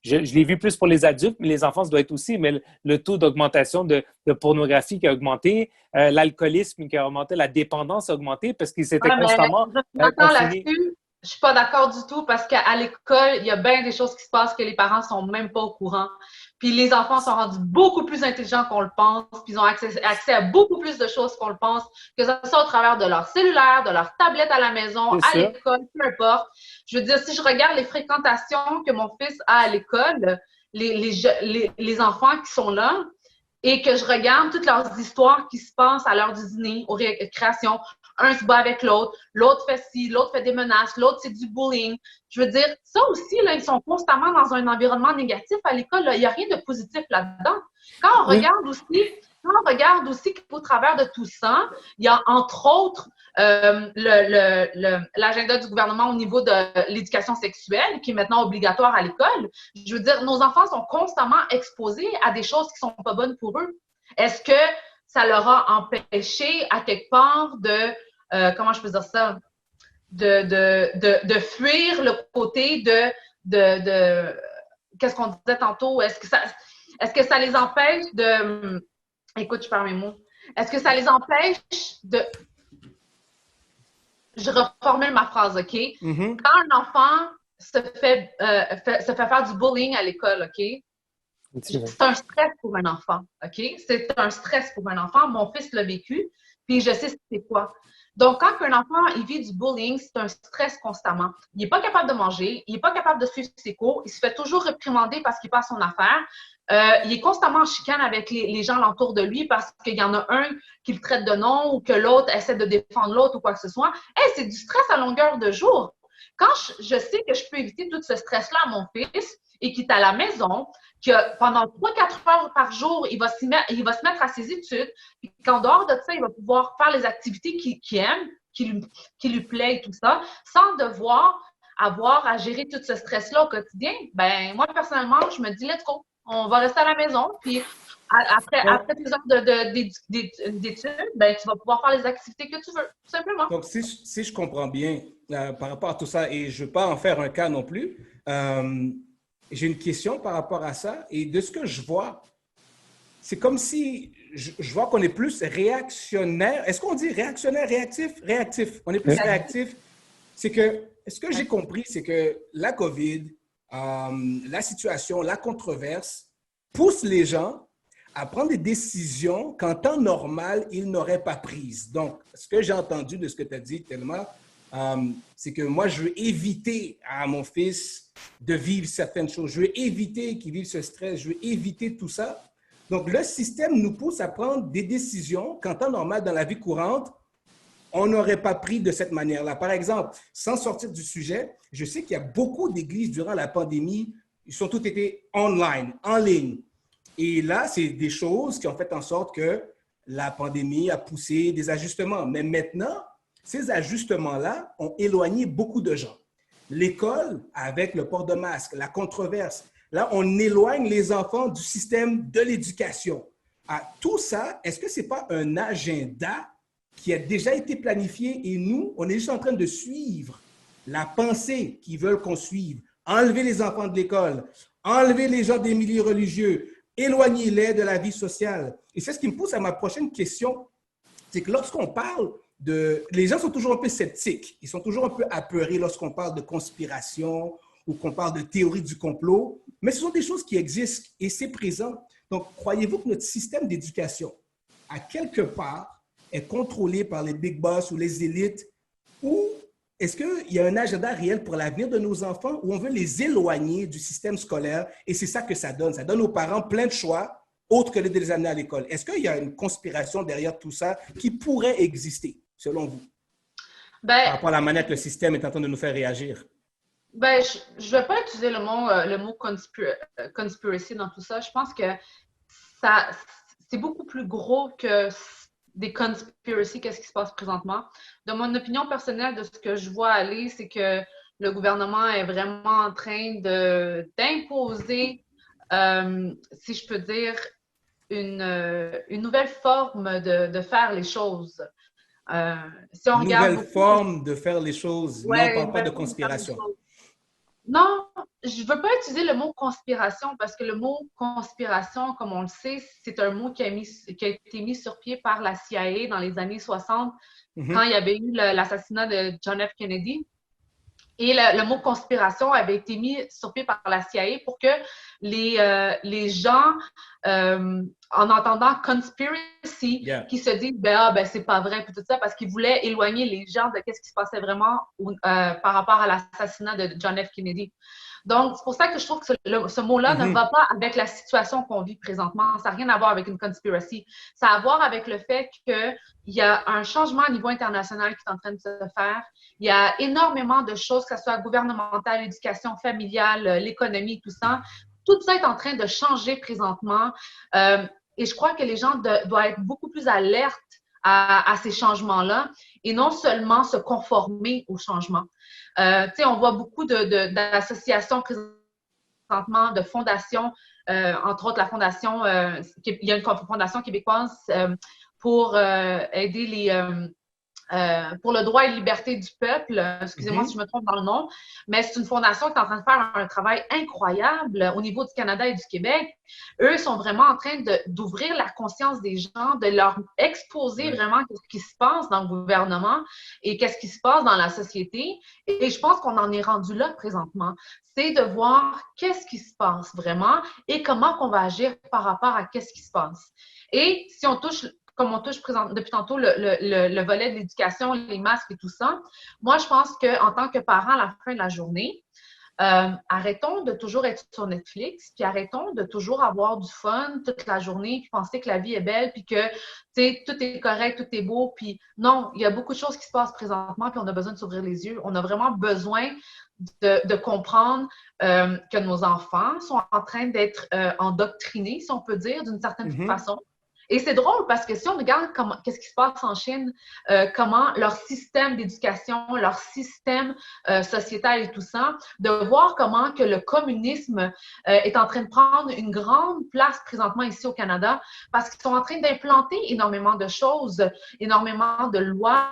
Je l'ai vu plus pour les adultes, mais les enfants, ça doit être aussi. Mais le taux d'augmentation de pornographie qui a augmenté, l'alcoolisme qui a augmenté, la dépendance a augmenté parce qu'ils s'étaient constamment confinés. Je suis pas d'accord du tout parce qu'à l'école, il y a bien des choses qui se passent que les parents sont même pas au courant. Puis les enfants sont rendus beaucoup plus intelligents qu'on le pense, puis ils ont accès à beaucoup plus de choses qu'on le pense, que ce soit au travers de leur cellulaire, de leur tablette à la maison, à l'école, peu importe. Je veux dire, si je regarde les fréquentations que mon fils a à l'école, les enfants qui sont là, et que je regarde toutes leurs histoires qui se passent à l'heure du dîner, aux récréations, un se bat avec l'autre, l'autre fait ci, l'autre fait des menaces, l'autre c'est du bullying. Je veux dire, ça aussi, là, ils sont constamment dans un environnement négatif à l'école. Il n'y a rien de positif là-dedans. Quand on regarde aussi qu'au travers de tout ça, il y a entre autres l'agenda du gouvernement au niveau de l'éducation sexuelle qui est maintenant obligatoire à l'école. Je veux dire, nos enfants sont constamment exposés à des choses qui ne sont pas bonnes pour eux. Est-ce que ça leur a empêché à quelque part comment je peux dire ça, de fuir le côté de qu'est-ce qu'on disait tantôt? Est-ce que ça... Est-ce que ça les empêche de... Écoute, je perds mes mots. Est-ce que ça les empêche de... Je reformule ma phrase, OK? Quand un enfant se fait faire du bullying à l'école, OK? C'est un stress pour un enfant, OK? C'est un stress pour un enfant. Mon fils l'a vécu, puis je sais c'est quoi. Donc, quand un enfant il vit du bullying, c'est un stress constamment. Il n'est pas capable de manger, il n'est pas capable de suivre ses cours, il se fait toujours réprimander parce qu'il passe son affaire. Il est constamment en chicane avec les gens alentour de lui parce qu'il y en a un qui le traite de nom ou que l'autre essaie de défendre l'autre ou quoi que ce soit. Hey, c'est du stress à longueur de jour. Quand je sais que je peux éviter tout ce stress-là à mon fils et qu'il est à la maison, que pendant 3-4 heures par jour, il va se mettre à ses études, puis qu'en dehors de ça, il va pouvoir faire les activités qu'il aime, qui lui plaît et tout ça, sans devoir avoir à gérer tout ce stress-là au quotidien. Ben moi, personnellement, je me dis, let's go, on va rester à la maison, puis après tes heures d'études, ben, tu vas pouvoir faire les activités que tu veux, tout simplement. Donc, si je comprends bien par rapport à tout ça, et je ne veux pas en faire un cas non plus, j'ai une question par rapport à ça. Et de ce que je vois, c'est comme si je vois qu'on est plus réactionnaire. Est-ce qu'on dit réactionnaire, réactif? Réactif. On est plus réactif. C'est que, ce que j'ai compris, c'est que la COVID, la situation, la controverse pousse les gens à prendre des décisions qu'en temps normal, ils n'auraient pas prises. Donc, ce que j'ai entendu de ce que tu as dit, Thelma, c'est que moi, je veux éviter à mon fils de vivre certaines choses. Je veux éviter qu'il vive ce stress. Je veux éviter tout ça. Donc, le système nous pousse à prendre des décisions qu'en temps normal, dans la vie courante, on n'aurait pas pris de cette manière-là. Par exemple, sans sortir du sujet, je sais qu'il y a beaucoup d'églises durant la pandémie, ils ont toutes été online, en ligne. Et là, c'est des choses qui ont fait en sorte que la pandémie a poussé des ajustements. Mais maintenant, ces ajustements-là ont éloigné beaucoup de gens. L'école, avec le port de masque, la controverse, là, on éloigne les enfants du système de l'éducation. Tout ça, est-ce que ce n'est pas un agenda qui a déjà été planifié et nous, on est juste en train de suivre la pensée qu'ils veulent qu'on suive? Enlever les enfants de l'école, enlever les gens des milieux religieux, éloigner-les de la vie sociale. Et c'est ce qui me pousse à ma prochaine question. C'est que lorsqu'on parle de... Les gens sont toujours un peu sceptiques. Ils sont toujours un peu apeurés lorsqu'on parle de conspiration ou qu'on parle de théorie du complot. Mais ce sont des choses qui existent et c'est présent. Donc, croyez-vous que notre système d'éducation, à quelque part, est contrôlé par les big boss ou les élites? Ou est-ce qu'il y a un agenda réel pour l'avenir de nos enfants où on veut les éloigner du système scolaire et c'est ça que ça donne? Ça donne aux parents plein de choix autres que de les amener à l'école. Est-ce qu'il y a une conspiration derrière tout ça qui pourrait exister, selon vous, par rapport à la manière que le système est en train de nous faire réagir? Ben, je ne vais pas utiliser le mot conspiracy dans tout ça. Je pense que c'est beaucoup plus gros que des conspiracies, qu'est-ce qui se passe présentement. De mon opinion personnelle, de ce que je vois aller, c'est que le gouvernement est vraiment en train d'imposer, si je peux dire, une nouvelle forme de faire les choses. Si on regarde nouvelle forme de faire les choses. Ouais, non, on ne parle pas de conspiration. Non, je ne veux pas utiliser le mot conspiration parce que le mot conspiration, comme on le sait, c'est un mot qui a été mis sur pied par la CIA dans les années 60 quand il y avait eu l'assassinat de John F. Kennedy. Et le mot conspiration avait été mis sur pied par la CIA pour que les gens, en entendant conspiracy, qui se disent ben c'est pas vrai, puis tout ça, parce qu'ils voulaient éloigner les gens de ce qui se passait vraiment par rapport à l'assassinat de John F. Kennedy. Donc, c'est pour ça que je trouve que ce mot-là ne va pas avec la situation qu'on vit présentement. Ça n'a rien à voir avec une conspiracy. Ça a à voir avec le fait qu'il y a un changement au niveau international qui est en train de se faire. Il y a énormément de choses, que ce soit gouvernementale, l'éducation familiale, l'économie, tout ça. Tout ça est en train de changer présentement. Et je crois que les gens doivent être beaucoup plus alertes à ces changements-là et non seulement se conformer aux changements. On voit beaucoup d'associations présentement, de fondations, entre autres la fondation, il y a une fondation québécoise pour aider pour le droit et liberté du peuple. Excusez-moi si je me trompe dans le nom, mais c'est une fondation qui est en train de faire un travail incroyable au niveau du Canada et du Québec. Eux sont vraiment en train d'ouvrir la conscience des gens, de leur exposer vraiment ce qui se passe dans le gouvernement et qu'est-ce qui se passe dans la société. Et je pense qu'on en est rendu là présentement. C'est de voir qu'est-ce qui se passe vraiment et comment on va agir par rapport à qu'est-ce qui se passe. Et si on touche comme on touche depuis tantôt le volet de l'éducation, les masques et tout ça, moi, je pense qu'en tant que parent, à la fin de la journée, arrêtons de toujours être sur Netflix, puis arrêtons de toujours avoir du fun toute la journée, puis penser que la vie est belle, puis que tout est correct, tout est beau. Puis non, il y a beaucoup de choses qui se passent présentement, puis on a besoin de s'ouvrir les yeux. On a vraiment besoin de comprendre que nos enfants sont en train d'être endoctrinés, si on peut dire, d'une certaine façon. Et c'est drôle parce que si on regarde qu'est-ce qui se passe en Chine, comment leur système d'éducation, leur système sociétal et tout ça, de voir comment que le communisme est en train de prendre une grande place présentement ici au Canada parce qu'ils sont en train d'implanter énormément de choses, énormément de lois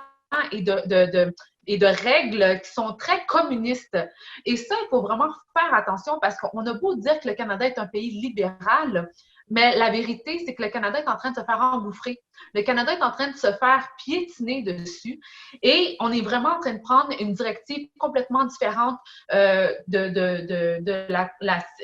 et de règles qui sont très communistes. Et ça, il faut vraiment faire attention parce qu'on a beau dire que le Canada est un pays libéral, mais la vérité, c'est que le Canada est en train de se faire engouffrer. Le Canada est en train de se faire piétiner dessus et on est vraiment en train de prendre une directive complètement différente de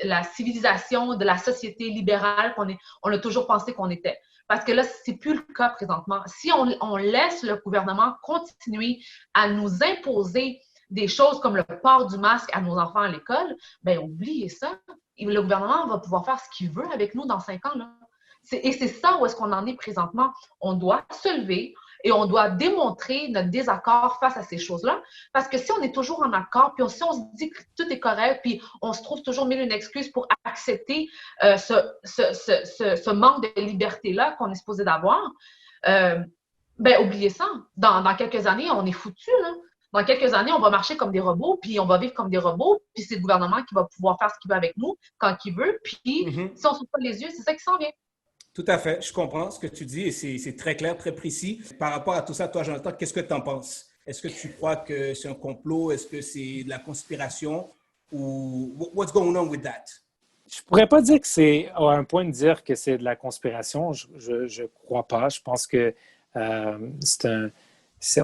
la civilisation, de la société libérale on a toujours pensé qu'on était. Parce que là, c'est plus le cas présentement. Si on laisse le gouvernement continuer à nous imposer des choses comme le port du masque à nos enfants à l'école, bien, oubliez ça. Le gouvernement va pouvoir faire ce qu'il veut avec nous dans 5 ans. Là. Et c'est ça où est-ce qu'on en est présentement. On doit se lever et on doit démontrer notre désaccord face à ces choses-là. Parce que si on est toujours en accord, puis si on se dit que tout est correct, puis on se trouve toujours mille une excuse pour accepter ce manque de liberté-là qu'on est supposé d'avoir, ben oubliez ça. Dans quelques années, on est foutus, là. Dans quelques années, on va marcher comme des robots, puis on va vivre comme des robots, puis c'est le gouvernement qui va pouvoir faire ce qu'il veut avec nous quand il veut, puis si on ne s'ouvre pas les yeux, c'est ça qui s'en vient. Tout à fait. Je comprends ce que tu dis et c'est très clair, très précis. Par rapport à tout ça, toi, Jonathan, qu'est-ce que tu en penses? Est-ce que tu crois que c'est un complot? Est-ce que c'est de la conspiration? Ou what's going on with that? Je pourrais pas dire que c'est à un point de dire que c'est de la conspiration. Je crois pas. Je pense que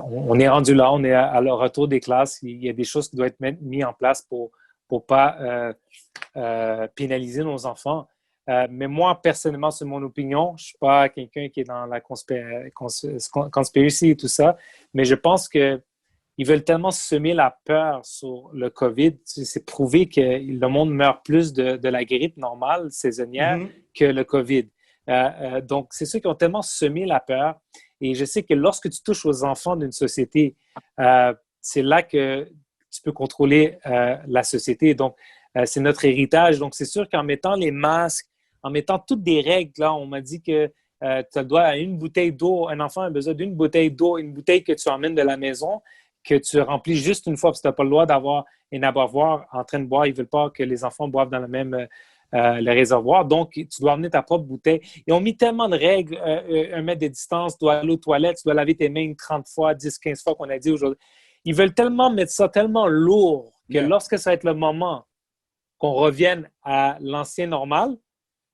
on est rendu là, on est à le retour des classes. Il y a des choses qui doivent être mises en place pour pas pénaliser nos enfants. Mais moi, personnellement, c'est mon opinion. Je ne suis pas quelqu'un qui est dans la conspiracy et tout ça. Mais je pense qu'ils veulent tellement semer la peur sur le COVID. C'est prouvé que le monde meurt plus de la grippe normale saisonnière que le COVID. Donc, c'est ceux qui ont tellement semé la peur. Et je sais que lorsque tu touches aux enfants d'une société, c'est là que tu peux contrôler la société. Donc, c'est notre héritage. Donc, c'est sûr qu'en mettant les masques, en mettant toutes des règles, là, on m'a dit que tu as le droit à une bouteille d'eau. Un enfant a besoin d'une bouteille d'eau, une bouteille que tu emmènes de la maison, que tu remplis juste une fois, parce que tu n'as pas le droit d'avoir un abreuvoir en train de boire. Ils ne veulent pas que les enfants boivent dans le même le réservoir. Donc, tu dois amener ta propre bouteille. Ils ont mis tellement de règles, 1 mètre de distance, tu dois aller aux toilettes, tu dois laver tes mains 30 fois, 10, 15 fois qu'on a dit aujourd'hui. Ils veulent tellement mettre ça tellement lourd que lorsque ça va être le moment qu'on revienne à l'ancien normal,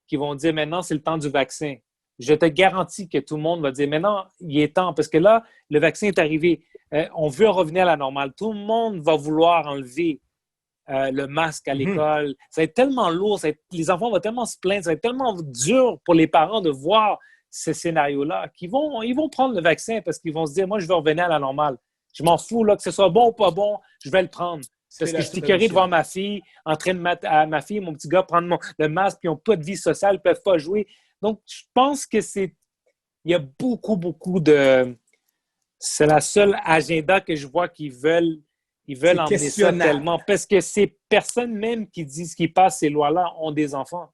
qu'ils vont dire maintenant, c'est le temps du vaccin. Je te garantis que tout le monde va dire maintenant, il est temps, parce que là, le vaccin est arrivé. On veut revenir à la normale. Tout le monde va vouloir enlever le masque à l'école. Ça va être tellement lourd, les enfants vont tellement se plaindre, ça va être tellement dur pour les parents de voir ce scénario-là qu'ils vont prendre le vaccin parce qu'ils vont se dire, moi, je veux revenir à la normale. Je m'en fous, là, que ce soit bon ou pas bon, je vais le prendre. Parce que je suis curé de voir ma fille en train de mettre à ma fille, mon petit gars, prendre le masque, puis ils n'ont pas de vie sociale, ils ne peuvent pas jouer. Donc, je pense que il y a beaucoup, beaucoup de... C'est la seule agenda que je vois qu'ils veulent emmener ça tellement. Parce que ces personnes même qui disent qu'ils passent ces lois-là ont des enfants.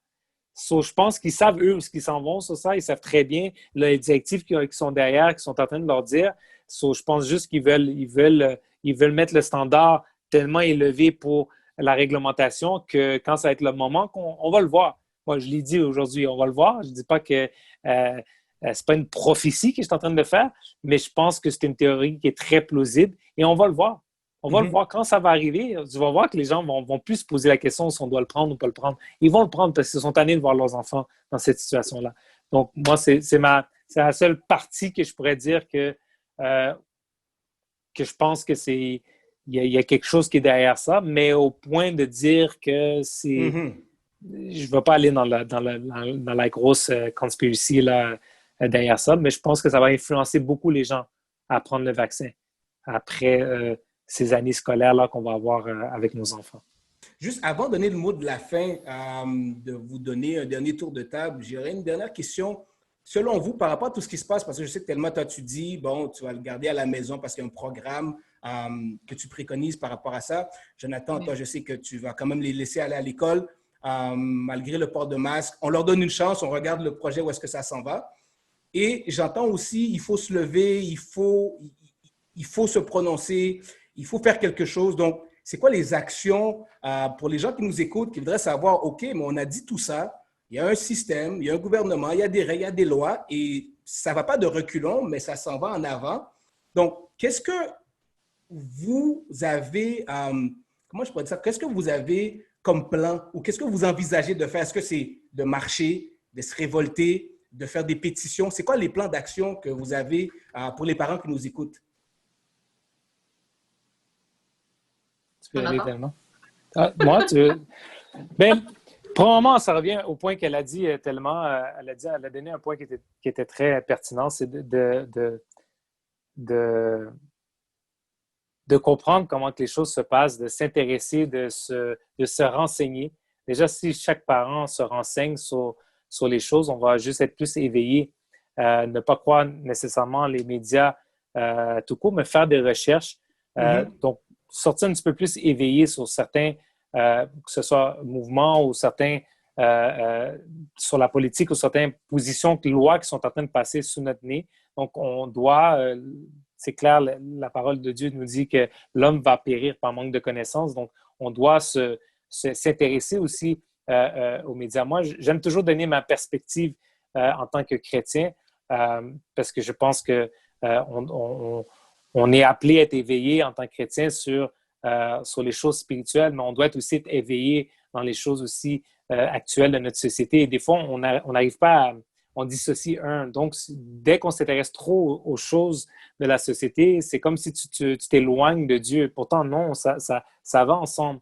So, je pense qu'ils savent, eux, ce qu'ils s'en vont sur ça. Ils savent très bien les directives qui sont derrière, qui sont en train de leur dire. So, je pense juste qu'ils veulent mettre le standard tellement élevé pour la réglementation que quand ça va être le moment, on va le voir. Moi, je l'ai dit aujourd'hui, on va le voir. Je ne dis pas que c'est pas une prophétie que je suis en train de faire, mais je pense que c'est une théorie qui est très plausible et on va le voir. On va le voir quand ça va arriver. Tu vas voir que les gens vont plus se poser la question si on doit le prendre ou pas le prendre. Ils vont le prendre parce qu'ils sont tannés de voir leurs enfants dans cette situation-là. Donc, moi, c'est la seule partie que je pourrais dire que je pense que c'est il y a quelque chose qui est derrière ça, mais au point de dire que c'est... Je ne vais pas aller dans la grosse conspiracy là, derrière ça, mais je pense que ça va influencer beaucoup les gens à prendre le vaccin après ces années scolaires là qu'on va avoir avec nos enfants. Juste avant de donner le mot de la fin, de vous donner un dernier tour de table, j'aurais une dernière question. Selon vous, par rapport à tout ce qui se passe, parce que je sais que tellement toi tu dis, bon, tu vas le garder à la maison parce qu'il y a un programme que tu préconises par rapport à ça. Jonathan, toi, je sais que tu vas quand même les laisser aller à l'école malgré le port de masque. On leur donne une chance, on regarde le projet, où est-ce que ça s'en va. Et j'entends aussi, il faut se lever, il faut se prononcer, il faut faire quelque chose. Donc, c'est quoi les actions pour les gens qui nous écoutent, qui voudraient savoir, OK, mais on a dit tout ça, il y a un système, il y a un gouvernement, il y a des règles, il y a des lois, et ça ne va pas de reculons, mais ça s'en va en avant. Donc, qu'est-ce que vous avez, comment je pourrais dire ça, qu'est-ce que vous avez comme plan ou qu'est-ce que vous envisagez de faire? Est-ce que c'est de marcher, de se révolter, de faire des pétitions? C'est quoi les plans d'action que vous avez pour les parents qui nous écoutent? Tu peux y aller tellement. Moi, tu veux... Ben, probablement, ça revient au point qu'elle a dit tellement. Elle a donné un point qui était très pertinent, c'est de comprendre comment que les choses se passent, de s'intéresser, de se renseigner. Déjà, si chaque parent se renseigne sur les choses, on va juste être plus éveillé. Ne pas croire nécessairement les médias tout court, mais faire des recherches. Donc, sortir un petit peu plus éveillé sur certains, que ce soit mouvements ou certains, sur la politique ou certaines positions, lois qui sont en train de passer sous notre nez. Donc, on doit, c'est clair, la parole de Dieu nous dit que l'homme va périr par manque de connaissances. Donc, on doit s'intéresser aussi aux médias. Moi, j'aime toujours donner ma perspective en tant que chrétien parce que je pense que on est appelé à être éveillé en tant que chrétien sur les choses spirituelles, mais on doit aussi être éveillé dans les choses aussi actuelles de notre société. Et des fois, on n'arrive pas à... On dissocie un. Donc, dès qu'on s'intéresse trop aux choses de la société, c'est comme si tu t'éloignes de Dieu. Pourtant, non, ça va ensemble.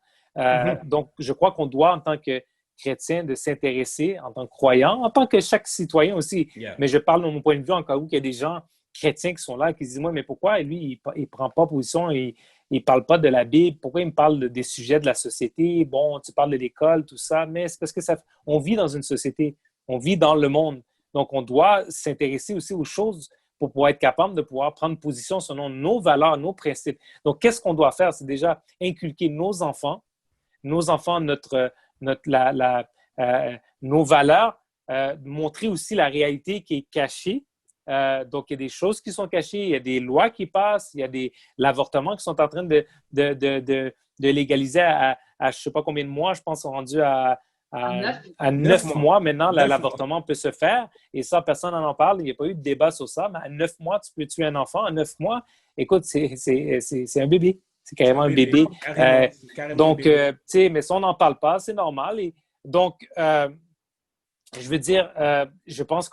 Donc, je crois qu'on doit, en tant que chrétien, de s'intéresser, en tant que croyant, en tant que chaque citoyen aussi. Yeah. Mais je parle de mon point de vue en cas où il y a des gens chrétiens qui sont là, qui se disent, moi, mais pourquoi lui, il ne prend pas position, il ne parle pas de la Bible, pourquoi il me parle des sujets de la société? Bon, tu parles de l'école, tout ça, mais c'est parce que on vit dans une société, on vit dans le monde. Donc, on doit s'intéresser aussi aux choses pour pouvoir être capable de pouvoir prendre position selon nos valeurs, nos principes. Donc, qu'est-ce qu'on doit faire? C'est déjà inculquer nos enfants, nos valeurs, montrer aussi la réalité qui est cachée. Donc, il y a des choses qui sont cachées, il y a des lois qui passent, il y a l'avortement qui sont en train de légaliser à je ne sais pas combien de mois, je pense, sont rendus à 9 mois maintenant, l'avortement peut se faire. Et ça, personne n'en parle. Il n'y a pas eu de débat sur ça. Mais à 9 mois, tu peux tuer un enfant. À 9 mois, écoute, c'est un bébé. C'est carrément un bébé. Donc, tu sais, mais ça, on n'en parle pas. C'est normal. Et donc, je veux dire, je pense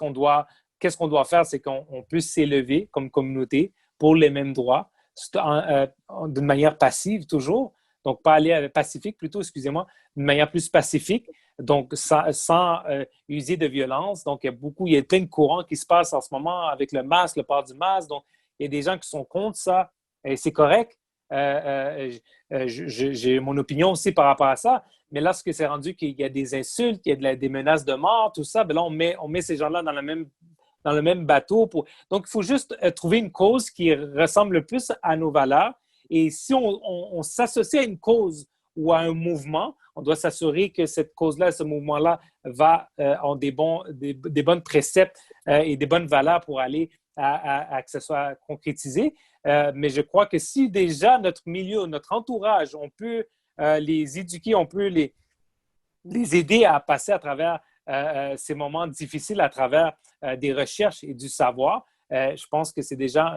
qu'est-ce qu'on doit faire, c'est qu'on peut s'élever comme communauté pour les mêmes droits, d'une manière passive toujours. Donc, pas aller pacifique plutôt, excusez-moi, d'une manière plus pacifique, donc sans user de violence. Donc, il y a plein de courants qui se passent en ce moment avec le masque, le port du masque. Donc, il y a des gens qui sont contre ça et c'est correct. J'ai mon opinion aussi par rapport à ça. Mais lorsque c'est rendu qu'il y a des insultes, qu'il y a des menaces de mort, tout ça, bien là, on met ces gens-là dans le même bateau. Donc, il faut juste trouver une cause qui ressemble le plus à nos valeurs. Et si on s'associe à une cause ou à un mouvement, on doit s'assurer que cette cause-là, ce mouvement-là ont des bonnes préceptes et des bonnes valeurs pour aller à que ce soit concrétisé. Mais je crois que si déjà notre milieu, notre entourage, on peut les éduquer, on peut les aider à passer à travers ces moments difficiles à travers des recherches et du savoir, je pense que c'est déjà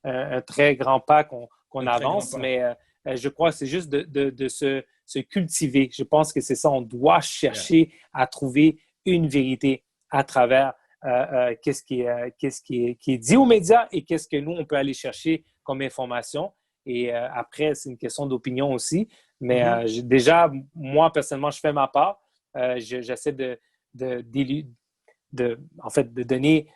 un très grand pas qu'on avance, mais je crois que c'est juste de se cultiver. Je pense que c'est ça, on doit chercher à trouver une vérité à travers qu'est-ce qui est dit aux médias et qu'est-ce que nous, on peut aller chercher comme information. Et après, c'est une question d'opinion aussi. Mais déjà, moi, personnellement, je fais ma part. J'essaie en fait, de donner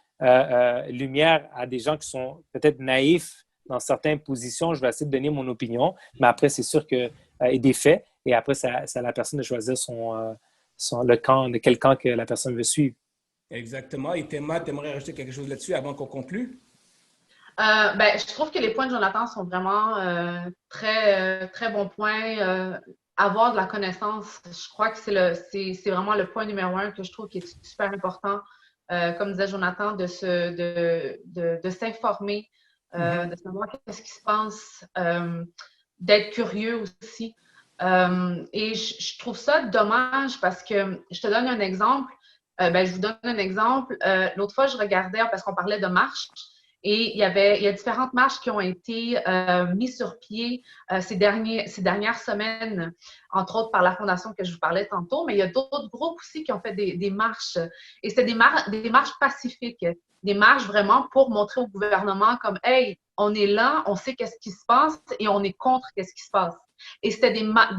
lumière à des gens qui sont peut-être naïfs dans certaines positions. Je vais essayer de donner mon opinion. Mais après, c'est sûr que et des faits. Et après, c'est à la personne de choisir le camp, de quel camp que la personne veut suivre. Exactement. Et Théma, tu aimerais rajouter quelque chose là-dessus avant qu'on conclue? Je trouve que les points de Jonathan sont vraiment très bons points. Avoir de la connaissance, je crois que c'est vraiment le point numéro un que je trouve qui est super important. Comme disait Jonathan, de s'informer, de savoir qu'est-ce qui se passe, d'être curieux aussi. Et je trouve ça dommage parce que je te donne un exemple. Je vous donne un exemple. L'autre fois, je regardais, parce qu'on parlait de marche, et il y a différentes marches qui ont été mises sur pied ces dernières semaines, entre autres par la fondation que je vous parlais tantôt, mais il y a d'autres groupes aussi qui ont fait des marches. Et c'était des marches pacifiques, des marches vraiment pour montrer au gouvernement comme « Hey, on est là, on sait qu'est-ce qui se passe et on est contre qu'est-ce qui se passe. » Et c'était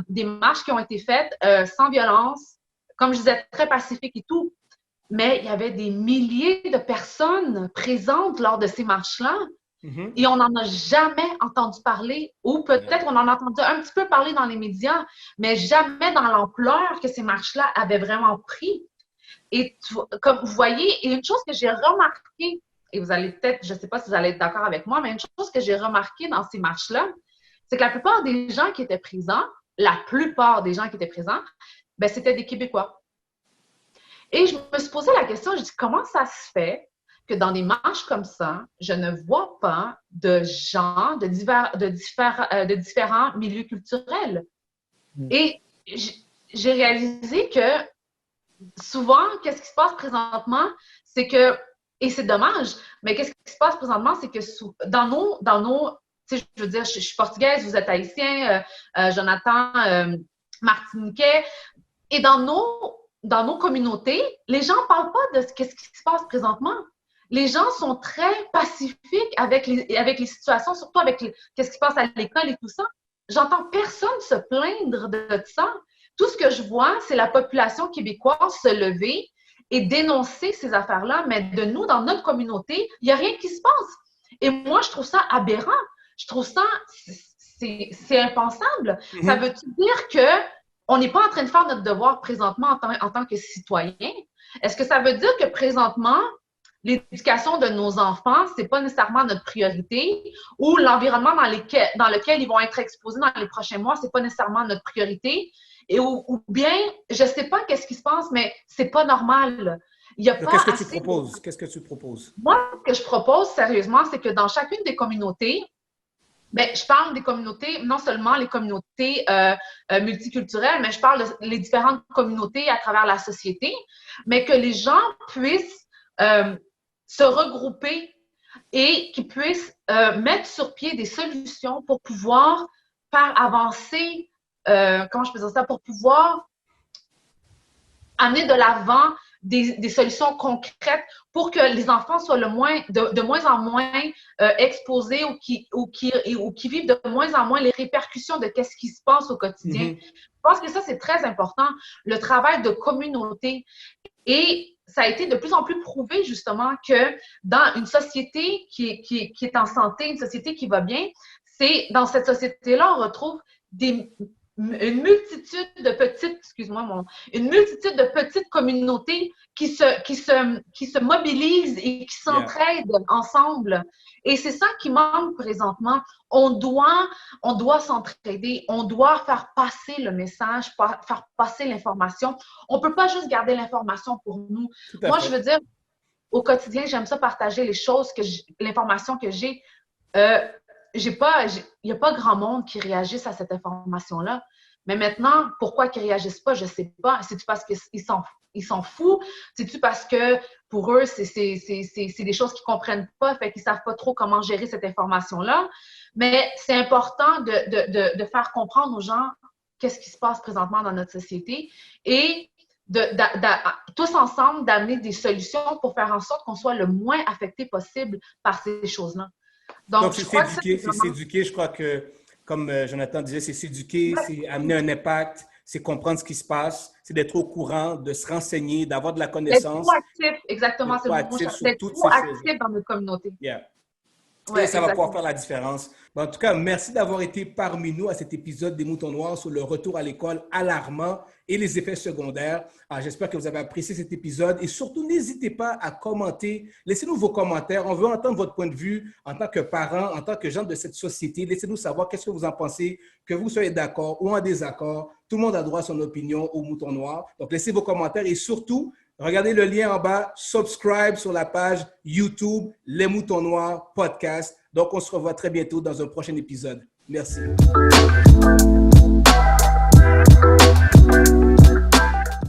des marches qui ont été faites sans violence, comme je disais, très pacifiques et tout. Mais il y avait des milliers de personnes présentes lors de ces marches-là et on n'en a jamais entendu parler, ou peut-être on en a entendu un petit peu parler dans les médias, mais jamais dans l'ampleur que ces marches-là avaient vraiment pris. Et comme vous voyez, et une chose que j'ai remarqué, et vous allez peut-être, je ne sais pas si vous allez être d'accord avec moi, mais une chose que j'ai remarqué dans ces marches-là, c'est que la plupart des gens qui étaient présents, c'était des Québécois. Et je me suis posé la question, je dis comment ça se fait que dans des marches comme ça, je ne vois pas de gens de différents milieux culturels. Et j'ai réalisé que souvent, qu'est-ce qui se passe présentement, c'est que, et c'est dommage, mais qu'est-ce qui se passe présentement, c'est que dans nos tu sais, je veux dire, je suis portugaise, vous êtes haïtien, Jonathan, martiniquais, et dans nos communautés, les gens ne parlent pas de ce qui se passe présentement. Les gens sont très pacifiques avec les situations, surtout avec qu'est-ce qui se passe à l'école et tout ça. J'entends personne se plaindre de ça. Tout ce que je vois, c'est la population québécoise se lever et dénoncer ces affaires-là. Mais de nous, dans notre communauté, il n'y a rien qui se passe. Et moi, je trouve ça aberrant. Je trouve ça, c'est impensable. Ça veut-tu dire qu'on n'est pas en train de faire notre devoir présentement en tant que citoyen? Est-ce que ça veut dire que présentement, l'éducation de nos enfants, c'est pas nécessairement notre priorité, ou l'environnement dans lequel ils vont être exposés dans les prochains mois, c'est pas nécessairement notre priorité, ou bien, je sais pas qu'est-ce qui se passe, mais c'est pas normal. Qu'est-ce que tu proposes? Qu'est-ce que tu proposes? Moi, ce que je propose, sérieusement, c'est que dans chacune des communautés, je parle des communautés, non seulement les communautés multiculturelles, mais je parle des différentes communautés à travers la société, mais que les gens puissent se regrouper et qu'ils puissent mettre sur pied des solutions pour pouvoir faire avancer, comment je peux dire ça, pour pouvoir amener de l'avant des solutions concrètes pour que les enfants soient de moins en moins exposés ou qui vivent de moins en moins les répercussions de ce qui se passe au quotidien. Je pense que ça, c'est très important, le travail de communauté. Et ça a été de plus en plus prouvé, justement, que dans une société qui est en santé, une société qui va bien, c'est dans cette société-là, on retrouve une multitude de petites communautés qui se mobilisent et qui s'entraident ensemble. Et c'est ça qui manque présentement. On doit s'entraider, on doit faire passer le message, faire passer l'information. On ne peut pas juste garder l'information pour nous. Moi, je veux dire, au quotidien, j'aime ça partager les choses, l'information que j'ai. Il n'y a pas grand monde qui réagisse à cette information-là. Mais maintenant, pourquoi qu'ils ne réagissent pas, je ne sais pas. C'est-tu parce qu'ils s'en foutent? C'est-tu parce que pour eux, c'est des choses qu'ils ne comprennent pas, fait qu'ils ne savent pas trop comment gérer cette information-là? Mais c'est important de faire comprendre aux gens qu'est-ce qui se passe présentement dans notre société et tous ensemble d'amener des solutions pour faire en sorte qu'on soit le moins affecté possible par ces choses-là. Donc c'est s'éduquer, je crois que, comme Jonathan disait, c'est s'éduquer, c'est amener un impact, c'est comprendre ce qui se passe, c'est d'être au courant, de se renseigner, d'avoir de la connaissance. D'être proactif, exactement, c'est le mot. D'être proactif dans notre communauté. Yeah. Ouais, et ça va pouvoir faire la différence. Mais en tout cas, merci d'avoir été parmi nous à cet épisode des Moutons Noirs sur le retour à l'école alarmant et les effets secondaires. Alors, j'espère que vous avez apprécié cet épisode et surtout, n'hésitez pas à commenter. Laissez-nous vos commentaires. On veut entendre votre point de vue en tant que parent, en tant que gens de cette société. Laissez-nous savoir qu'est-ce que vous en pensez, que vous soyez d'accord ou en désaccord. Tout le monde a droit à son opinion aux Moutons Noirs. Donc, laissez vos commentaires et surtout, regardez le lien en bas, subscribe sur la page YouTube Les Moutons Noirs Podcast. Donc, on se revoit très bientôt dans un prochain épisode. Merci.